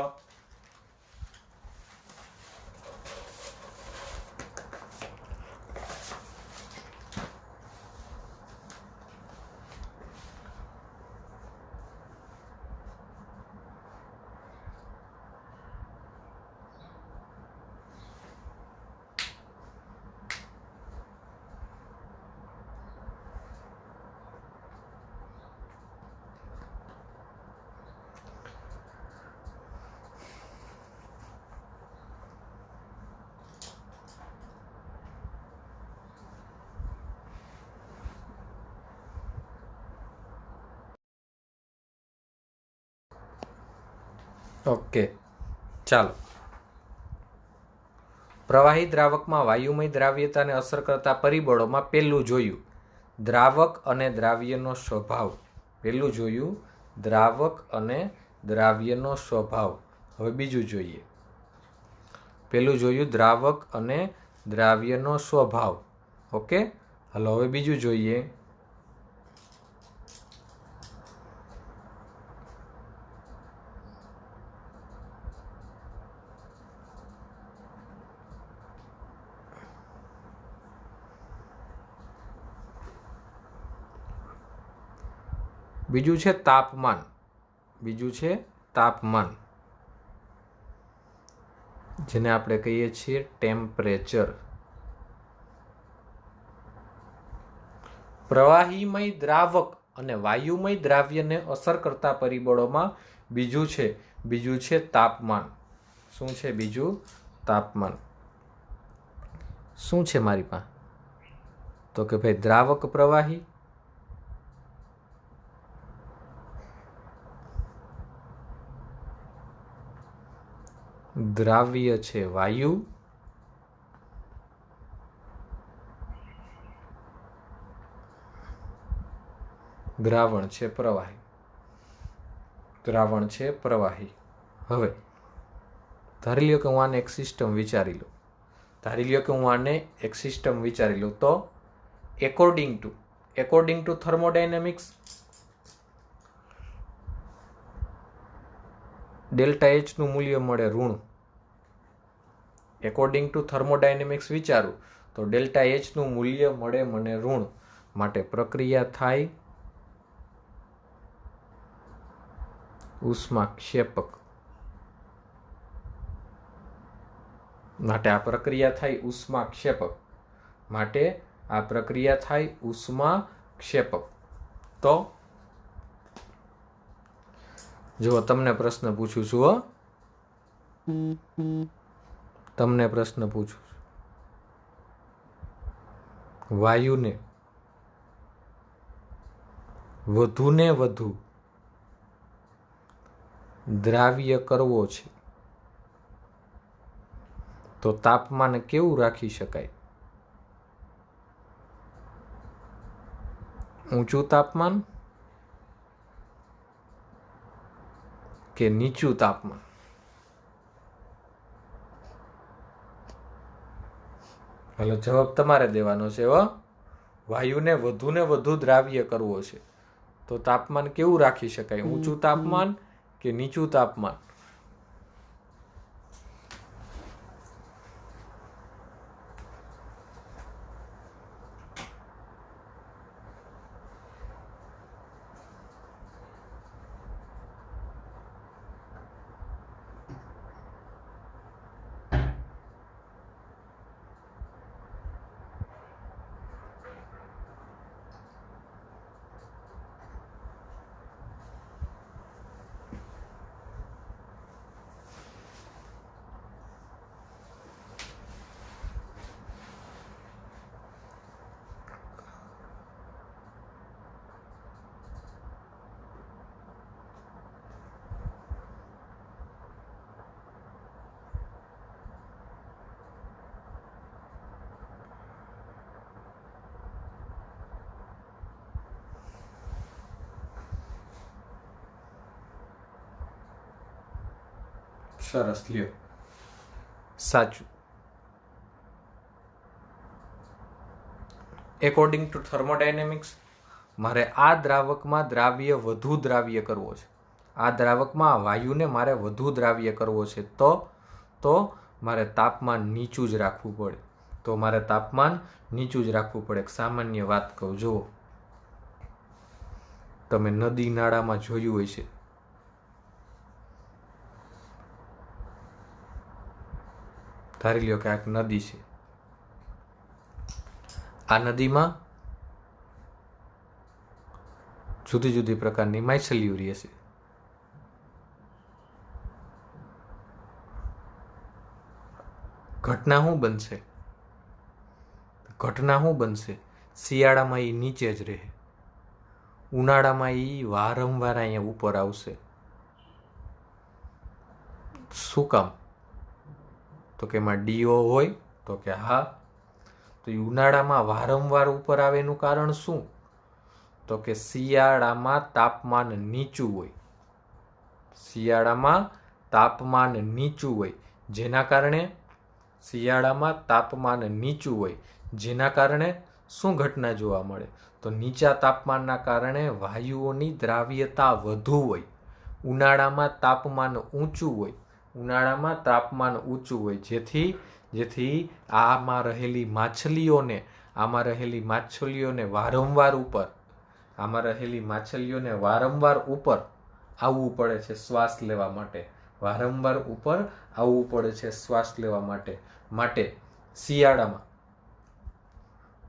ઓકે, ચાલો. પ્રવાહી દ્રાવકમાં વાયુમય દ્રાવ્યતાને અસર કરતા પરિબળોમાં પહેલું જોયું દ્રાવક અને દ્રાવ્યનો સ્વભાવ. પહેલું જોયું દ્રાવક અને દ્રાવ્યનો સ્વભાવ. હવે બીજું જોઈએ. પહેલું જોયું દ્રાવક અને દ્રાવ્યનો સ્વભાવ. ઓકે, હાલો હવે બીજું જોઈએ. બીજું છે તાપમાન. બીજું છે તાપમાન, જેને આપણે કહીએ છીએ ટેમ્પરેચર. પ્રવાહીમય દ્રાવક અને વાયુમય દ્રાવ્યને અસર કરતા પરિબળોમાં બીજું છે તાપમાન. શું છે બીજું? તાપમાન. શું છે મારી પાસે? તો કે ભાઈ દ્રાવક પ્રવાહી, દ્રાવ્ય છે વાયુ, દ્રાવણ છે પ્રવાહી. દ્રાવણ છે પ્રવાહી. હવે ધારી લ્યો કે હું આને એક સિસ્ટમ વિચારી લઉં. તો according to thermodynamics, delta H નું મૂલ્ય મળે ઋણ. એકોર્ડિંગ ટુ થર્મોડાયનેમિક્સ વિચારું તો ડેલ્ટા એચ નું મૂલ્ય મળે મને ઋણ. માટે પ્રક્રિયા થાય ઉષ્માક્ષેપક. માટે આ પ્રક્રિયા થાય ઉષ્માક્ષેપક. તો જો તમને પ્રશ્ન પૂછું છું, વાયુને વધુ ને વધુ દ્રાવ્ય કરવો છે તો તાપમાન કેવું રાખી શકાય? ઊંચું તાપમાન કે નીચું તાપમાન? હાલો જવાબ તમારે દેવાનો છે. વાયુને વધુ ને વધુ દ્રાવ્ય કરવો છે તો તાપમાન કેવું રાખી શકાય? ઊંચું તાપમાન કે નીચું તાપમાન? સરસ, લ્યો સાચું. એકોર્ડિંગ ટુ થર્મોડાયનેમિક્સ મારે આ દ્રાવકમાં વધુ દ્રાવ્ય કરવો છે. આ દ્રાવકમાં વાયુને મારે વધુ દ્રાવ્ય કરવો છે તો મારે તાપમાન નીચું જ રાખવું પડે. સામાન્ય વાત કહું, જુઓ તમે નદી નાળામાં જોયું હોય છે, ધારી લ્યો કે આ એક નદી છે. આ નદીમાં જુદી જુદી પ્રકારની માછલીઓ રહે છે. ઘટના શું બનશે? શિયાળામાં એ નીચે જ રહે, ઉનાળામાં એ વારંવાર અહીંયા ઉપર આવશે. શું કામ? તો કે એમાં ડીઓ હોય. તો કે હા. તો એ ઉનાળામાં વારંવાર ઉપર આવે એનું કારણ શું? તો કે શિયાળામાં તાપમાન નીચું હોય. શિયાળામાં તાપમાન નીચું હોય જેના કારણે શિયાળામાં તાપમાન નીચું હોય જેના કારણે શું ઘટના જોવા મળે? તો નીચા તાપમાનના કારણે વાયુઓની દ્રાવ્યતા વધુ હોય. ઉનાળામાં તાપમાન ઊંચું હોય. ઉનાળામાં તાપમાન ઊંચું હોય જેથી આમાં રહેલી માછલીઓને વારંવાર ઉપર આવવું પડે છે શ્વાસ લેવા માટે. વારંવાર ઉપર આવવું પડે છે શ્વાસ લેવા માટે શિયાળામાં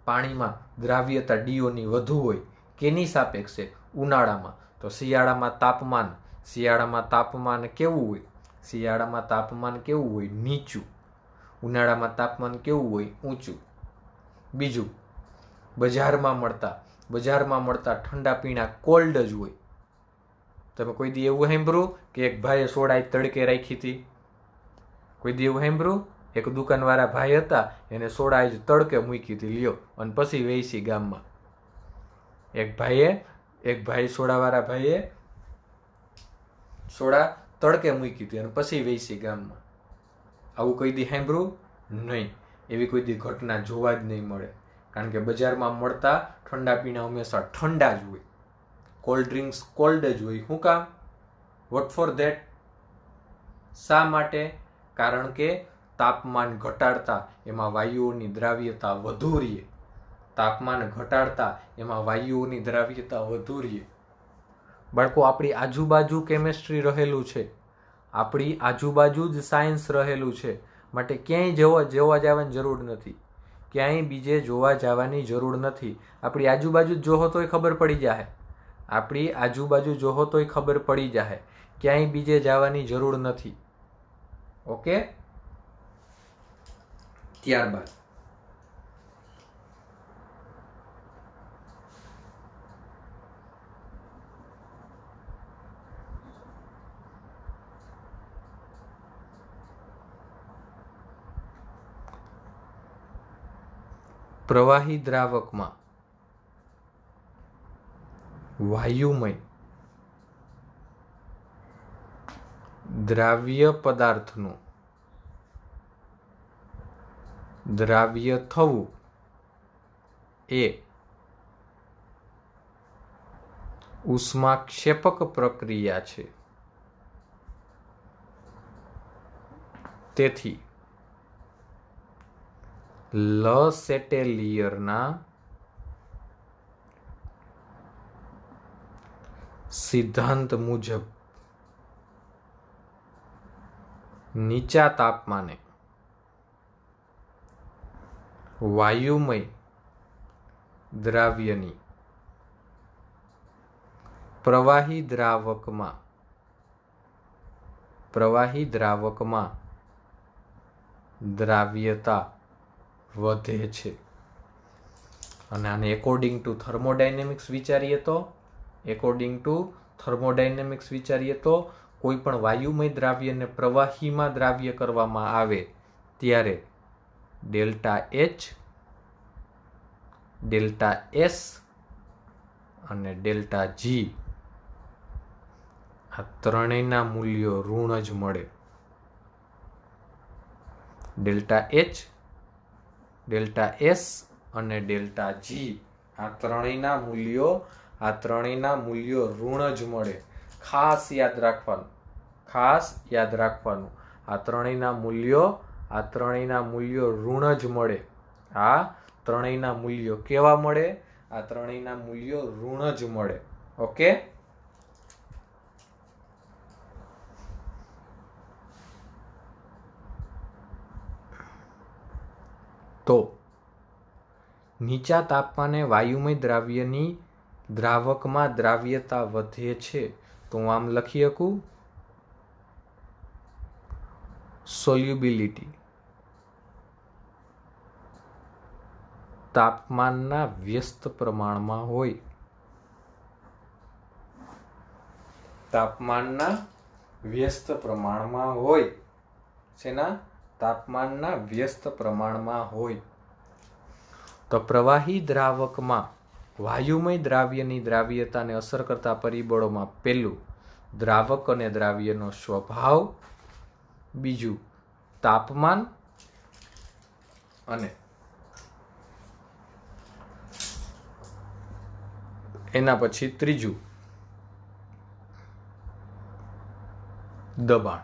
પાણીમાં દ્રાવ્યતા ડીઓની વધુ હોય. કેની સાપેક્ષે? ઉનાળામાં. તો શિયાળામાં તાપમાન કેવું હોય? શિયાળામાં તાપમાન કેવું હોય? નીચું. ઉનાળામાં તાપમાન કેવું હોય? ઊંચું. બીજું, બજારમાં મળતા ઠંડા પીણા કોલ્ડ જ હોય. તમે કોઈ દી એવું સાંભળ્યું કે એક ભાઈએ સોડા તડકે રાખી હતી? કોઈ દી એવું સાંભળ્યું? એક દુકાનવાળા ભાઈ હતા, એને સોડા જ તડકે મૂકી હતી, લ્યો, અને પછી વેચી ગામમાં. સોડાવાળા ભાઈએ સોડા તડકે મૂકી હતી અને પછી વેચી ગામમાં. આવું કોઈ દી સાંભળ્યું? નહીં. એવી કોઈ દી ઘટના જોવા જ નહીં મળે. કારણ કે બજારમાં મળતા ઠંડા પીણા હંમેશા ઠંડા જ હોય. કોલ્ડ ડ્રિંક્સ કોલ્ડ જ હોય. શું કામ? What for that? શા માટે? કારણ કે તાપમાન ઘટાડતા એમાં વાયુઓની દ્રાવ્યતા વધુ રહે. બાળકો, આપણી આજુબાજુ કેમેસ્ટ્રી રહેલું છે. આપણી આજુબાજુ જ સાયન્સ રહેલું છે. માટે ક્યાંય જોવા જવાની જરૂર નથી. ક્યાંય બીજે જોવા જવાની જરૂર નથી. આપણી આજુબાજુ જ જોહો તોય ખબર પડી જાય. ક્યાંય બીજે જવાની જરૂર નથી. ઓકે? ત્યારબાદ પ્રવાહી દ્રાવકમાં વાયુમય દ્રાવ્ય પદાર્થનું દ્રાવ્ય થવું એ ઉષ્માક્ષેપક પ્રક્રિયા છે. તેથી લ સેટેલિયરના સિદ્ધાંત મુજબ નીચા તાપમાને વાયુમય દ્રાવ્યની પ્રવાહી દ્રાવકમાં દ્રાવ્યતા વધે છે. અને આને એકોર્ડિંગ ટુ થર્મોડાયનેમિક્સ વિચારીએ તો કોઈ પણ વાયુમય દ્રાવ્યને પ્રવાહીમાં દ્રાવ્ય કરવામાં આવે ત્યારે ડેલ્ટા એચ, ડેલ્ટા એસ અને ડેલ્ટા જી આ ત્રણેયના મૂલ્યો ઋણ જ મળે. ડેલ્ટા એચ, ડેલ્ટા એસ અને ડેલ્ટા જી આ ત્રણેયના મૂલ્યો ઋણ જ મળે. ખાસ યાદ રાખવાનું. આ ત્રણેયના મૂલ્યો ઋણ જ મળે. આ ત્રણેયના મૂલ્યો કેવા મળે? આ ત્રણેયના મૂલ્યો ઋણ જ મળે. ઓકે? તો નીચા તાપમાને વાયુમય દ્રાવ્યની દ્રાવકમાં દ્રાવ્યતા વધે છે. તો હું આમ લખી શકું, સોલ્યુબિલિટી તાપમાનના વ્યસ્ત પ્રમાણમાં હોય. તાપમાનના વ્યસ્ત પ્રમાણમાં હોય, શેના? તાપમાનના વ્યસ્ત પ્રમાણમાં હોય. તો પ્રવાહી દ્રાવકમાં વાયુમય દ્રાવ્યની દ્રાવ્યતાને અસર કરતા પરિબળોમાં પહેલું દ્રાવક અને દ્રાવ્યનો સ્વભાવ, બીજું તાપમાન, અને એના પછી ત્રીજું દબાણ.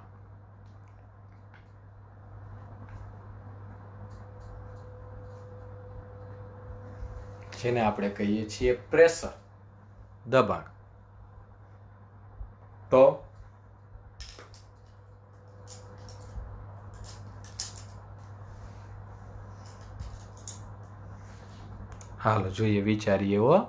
જેને આપણે કહીએ છીએ પ્રેશર, દબાણ. તો હાલો જોઈએ, વિચારીએ. હો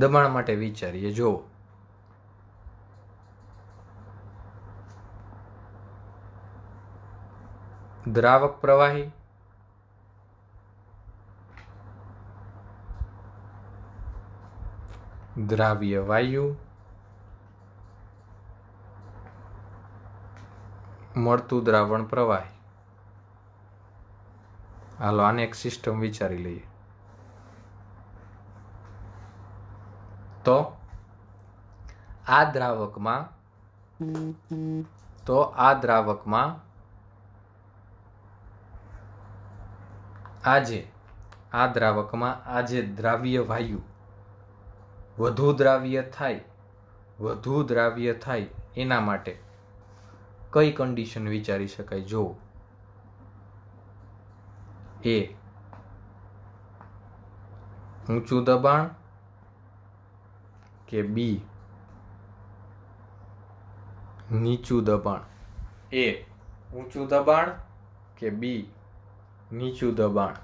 દબાણ માટે વિચારીએ. જો દ્રાવક પ્રવાહી, દ્રાવ્ય વાયુ, મળતું દ્રાવણ પ્રવાહી. હાલો આને એક સિસ્ટમ વિચારી લઈએ. તો આ દ્રાવકમાં આજે દ્રાવ્ય વાયુ વધુ દ્રાવ્ય થાય એના માટે કઈ કન્ડિશન વિચારી શકાય? જો એ ઊંચું દબાણ કે બી નીચું દબાણ? એ ઊંચું દબાણ કે બી નીચું દબાણ?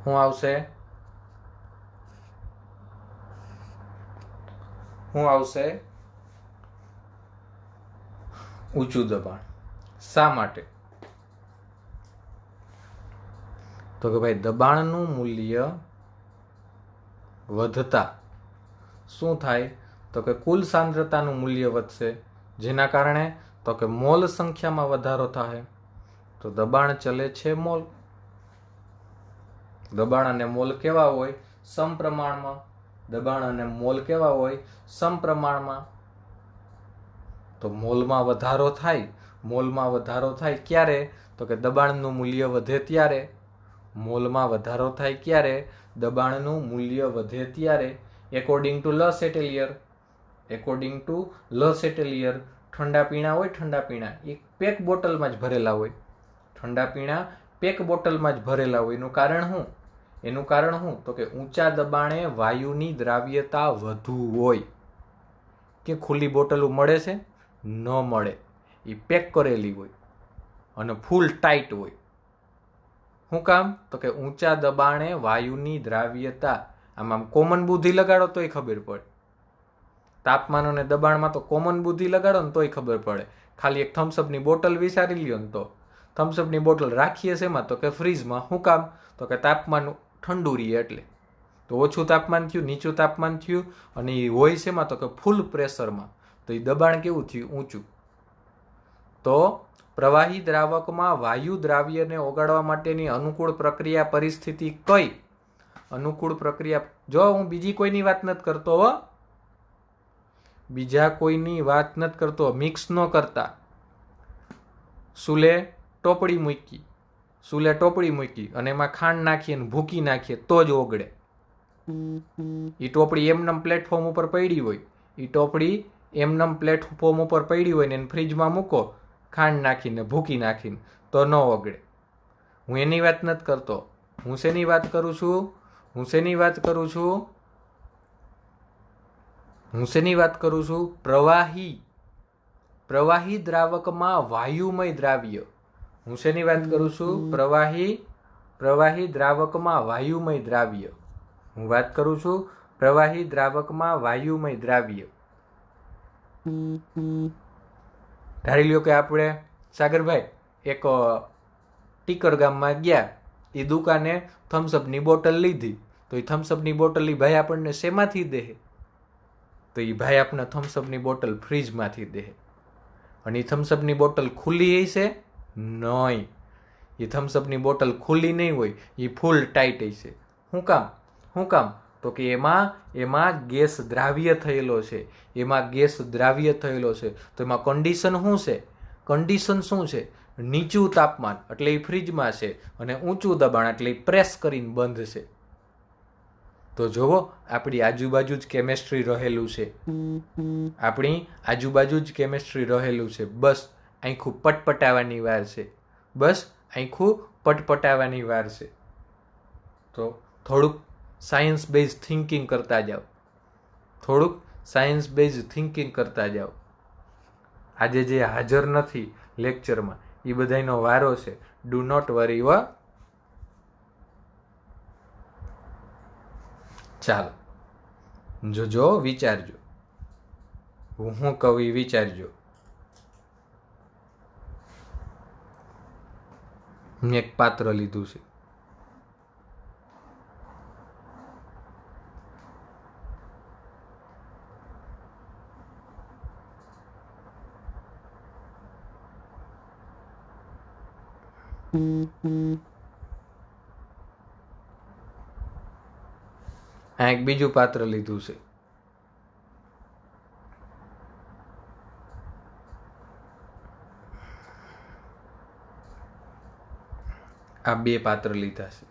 શું આવશે? ઊંચું દબાણ. શા માટે? તો કે ભાઈ દબાણનું મૂલ્ય વધતા શું થાય? તો કે કુલ સાંદ્રતાનું મૂલ્ય વધશે. જેના કારણે તો કે મોલ સંખ્યામાં વધારો થાય. તો દબાણ ચલે છે મોલ. દબાણ અને મોલ કેવા હોય? સમપ્રમાણમાં. દબાણ અને મોલ કેવા હોય? સમપ્રમાણમાં. તો મોલમાં વધારો થાય ક્યારે? તો કે દબાણનું મૂલ્ય વધે ત્યારે. મોલમાં વધારો થાય ક્યારે? દબાણનું મૂલ્ય વધે ત્યારે. એકોર્ડિંગ ટુ લ સેટેલિયર ઠંડા પીણા એ પેક બોટલમાં જ ભરેલા હોય. ઠંડા પીણા પેક બોટલમાં જ ભરેલા હોય. એનું કારણ શું? તો કે ઊંચા દબાણે વાયુની દ્રાવ્યતા વધુ હોય. કે ખુલ્લી બોટલો મળે છે? ન મળે. એ પેક કરેલી હોય અને ફૂલ ટાઈટ હોય. શું કામ? તો કે ઊંચા દબાણે વાયુની દ્રાવ્યતા, આમ કોમન બુદ્ધિ લગાડો તોય ખબર પડે. તાપમાન અને દબાણમાં તો કોમન બુદ્ધિ લગાડો ને તોય ખબર પડે. ખાલી એક થમ્સઅપની બોટલ વિચારી લ્યો ને તો થમ્સઅપની બોટલ રાખીએ છીએ એમાં? તો કે ફ્રીજમાં. શું કામ? તો કે તાપમાન ઠંડુ રહીએ એટલે. તો ઓછું તાપમાન થયું, નીચું તાપમાન થયું, અને એ હોય છે એમાં તો કે ફૂલ પ્રેશરમાં, તો એ દબાણ કેવું થયું? ઊંચું. તો પ્રવાહી દ્રાવકમાં વાયુ દ્રાવ્યને ઓગાળવા માટેની અનુકૂળ પ્રક્રિયા પરિસ્થિતિ કઈ? અનુકૂળ પ્રક્રિયા, જો હું બીજી કોઈની વાત નથી કરતો હો, બીજા કોઈની વાત નથી કરતો, મિક્સ ન કરતા. સુલે ટોપડી મૂકી અને એમાં ખાંડ નાખીએ ને ભૂકી નાખીએ તો જ ઓગળે. એ ટોપડી એમનેમ પ્લેટફોર્મ ઉપર પડી હોય, એ ટોપડી એમનેમ પ્લેટફોર્મ ઉપર પડી હોય ને એને ફ્રીજમાં મૂકો ખાંડ નાખીને ભૂકી નાખીને તો ન ઓગળે. હું એની વાત નથી કરતો. હું શેની વાત કરું છું? પ્રવાહી દ્રાવકમાં વાયુમય દ્રાવ્ય. હું શેની વાત કરું છું? પ્રવાહી દ્રાવકમાં વાયુમય દ્રાવ્ય. હું વાત કરું છું પ્રવાહી દ્રાવકમાં વાયુમય દ્રાવ્ય. ધારી લ્યો કે આપણે સાગરભાઈ એક ટીકર ગામમાં ગયા, એ દુકાને થમ્સઅપની બોટલ લીધી, તો એ થમ્સઅપની બોટલ એ ભાઈ આપણને શેમાંથી દે? તો એ ભાઈ આપણને થમ્સઅપની બોટલ ફ્રીજમાંથી દે. અને એ થમ્સઅપની બોટલ ખુલ્લી હશે? નહીં. એ થમ્સઅપની બોટલ ખુલ્લી નહીં હોય, એ ફૂલ ટાઈટ હશે. શું કામ? તો કે એમાં ગેસ દ્રાવ્ય થયેલો છે. તો એમાં કન્ડિશન શું છે? નીચું તાપમાન એટલે એ ફ્રીજમાં છે, અને ઊંચું દબાણ એટલે એ પ્રેસ કરીને બંધ છે. તો જોવો, આપણી આજુબાજુ જ કેમેસ્ટ્રી રહેલું છે. બસ આખું પટપટાવાની વાર છે. તો થોડુંક સાયન્સ બેઝ થિંકિંગ કરતા જાઓ. આજે જે હાજર નથી લેક્ચરમાં એ બધાનો વારો છે. ડુ નોટ વરી હો. ચાલો, જોજો, વિચારજો. હું કહું એ વિચારજો. મેં એક પાત્ર લીધું છે. આ એક બીજું પાત્ર લીધું છે. આ બે પાત્ર લીધા છે.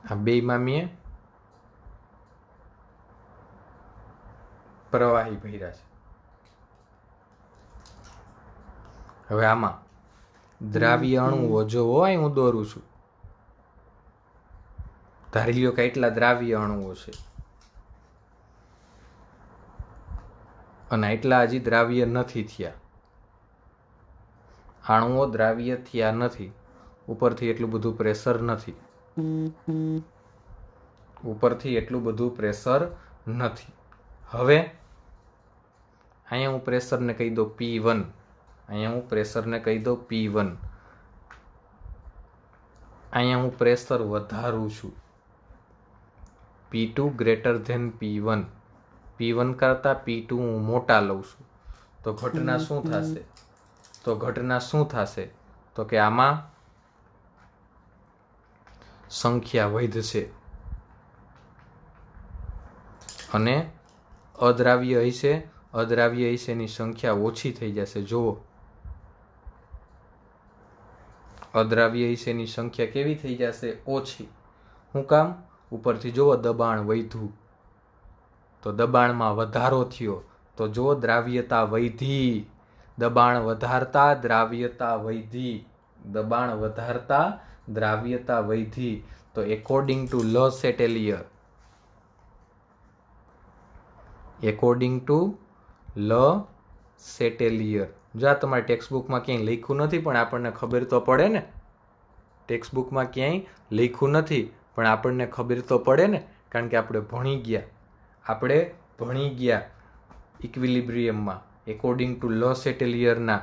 આ બેયમાં મેં પ્રવાહી ભર્યા છે. હવે આમાં દ્રાવ્ય અણુઓ જો હોય, હું દોરું છું. ધારી લ્યો કે એટલા દ્રાવ્ય અણુઓ છે, અને એટલા હજી દ્રાવ્ય નથી થયા. અણુઓ દ્રાવ્ય થયા નથી. ઉપરથી એટલું બધું પ્રેશર નથી. હવે અહીંયા હું પ્રેશરને કહી દઉં P1. અહીંયા હું પ્રેશર વધારું છું. P2 greater than P1. P1 કરતા P2 હું મોટા લઉં છું. તો ઘટના શું થશે? તો કે આમાં સંખ્યા વધશે અને અદ્રાવ્ય હશે એની સંખ્યા ઓછી થઈ જશે. જુઓ, અદ્રાવ્ય હશે એની સંખ્યા કેવી થઈ જશે? ઓછી. શું કામ? ઉપરથી જુઓ, દબાણ વધ્યું તો દબાણમાં વધારો થયો. તો જો દ્રાવ્યતા વધી, દબાણ વધારતા દ્રાવ્યતા વધી. તો એકોર્ડિંગ ટુ લ સેટેલિયર, જો આ તમારી ટેક્સ્ટબુકમાં ક્યાંય લખ્યું નથી, પણ આપણને ખબર તો પડે ને. ટેક્સ્ટબુકમાં ક્યાંય લખ્યું નથી, પણ આપણને ખબર તો પડે ને, કારણ કે આપણે ભણી ગયા ઇક્વિલિબ્રિયમમાં એકોર્ડિંગ ટુ લોસ એટેલિયરના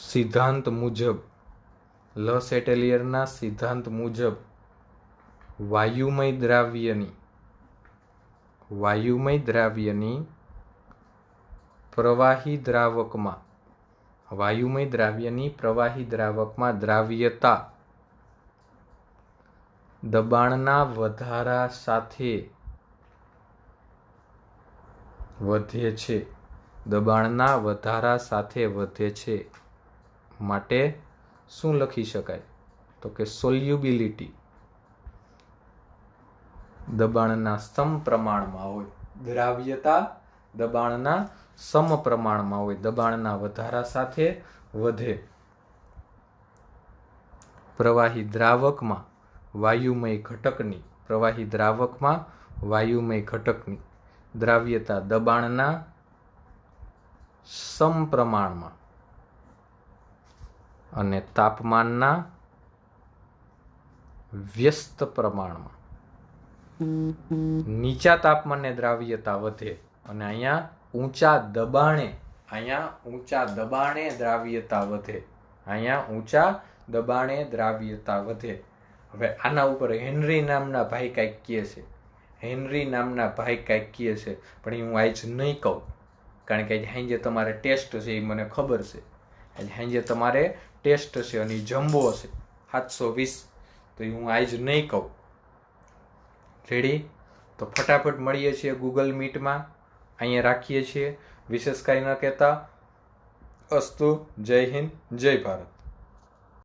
સિદ્ધાંત મુજબ, લોસ એટેલિયરના સિદ્ધાંત મુજબ વાયુમય દ્રાવ્યની પ્રવાહી દ્રાવકમાં દ્રાવ્યતા દબાણના વધારા સાથે વધે છે. માટે શું લખી શકાય? તો કે સોલ્યુબિલિટી દબાણના સમપ્રમાણમાં હોય, દ્રાવ્યતા દબાણના સમપ્રમાણમાં હોય, દબાણના વધારા સાથે વધે. પ્રવાહી દ્રાવકમાં વાયુમય ઘટકની દ્રાવ્યતા દબાણના સમપ્રમાણમાં અને તાપમાનના વ્યસ્ત પ્રમાણમાં. નીચા તાપમાને દ્રાવ્યતા વધે અને અહીંયા ઊંચા દબાણે દ્રાવ્યતા વધે. હવે આના ઉપર હેનરી નામના ભાઈ કાંઈક કહે છે, પણ હું આજ નહીં કહું, કારણ કે આજે તમારે ટેસ્ટ છે, એ મને ખબર છે. આજે તમારે ટેસ્ટ છે અને જમ્બો છે 720, તો હું આજ નહીં કહું. રેડી? તો ફટાફટ મળીએ છીએ ગૂગલ મીટમાં. અહીંયા રાખીએ છીએ. વિશેષ કાંઈ ન કહેતા. અસ્તુ. જય હિન્દ, જય ભારત.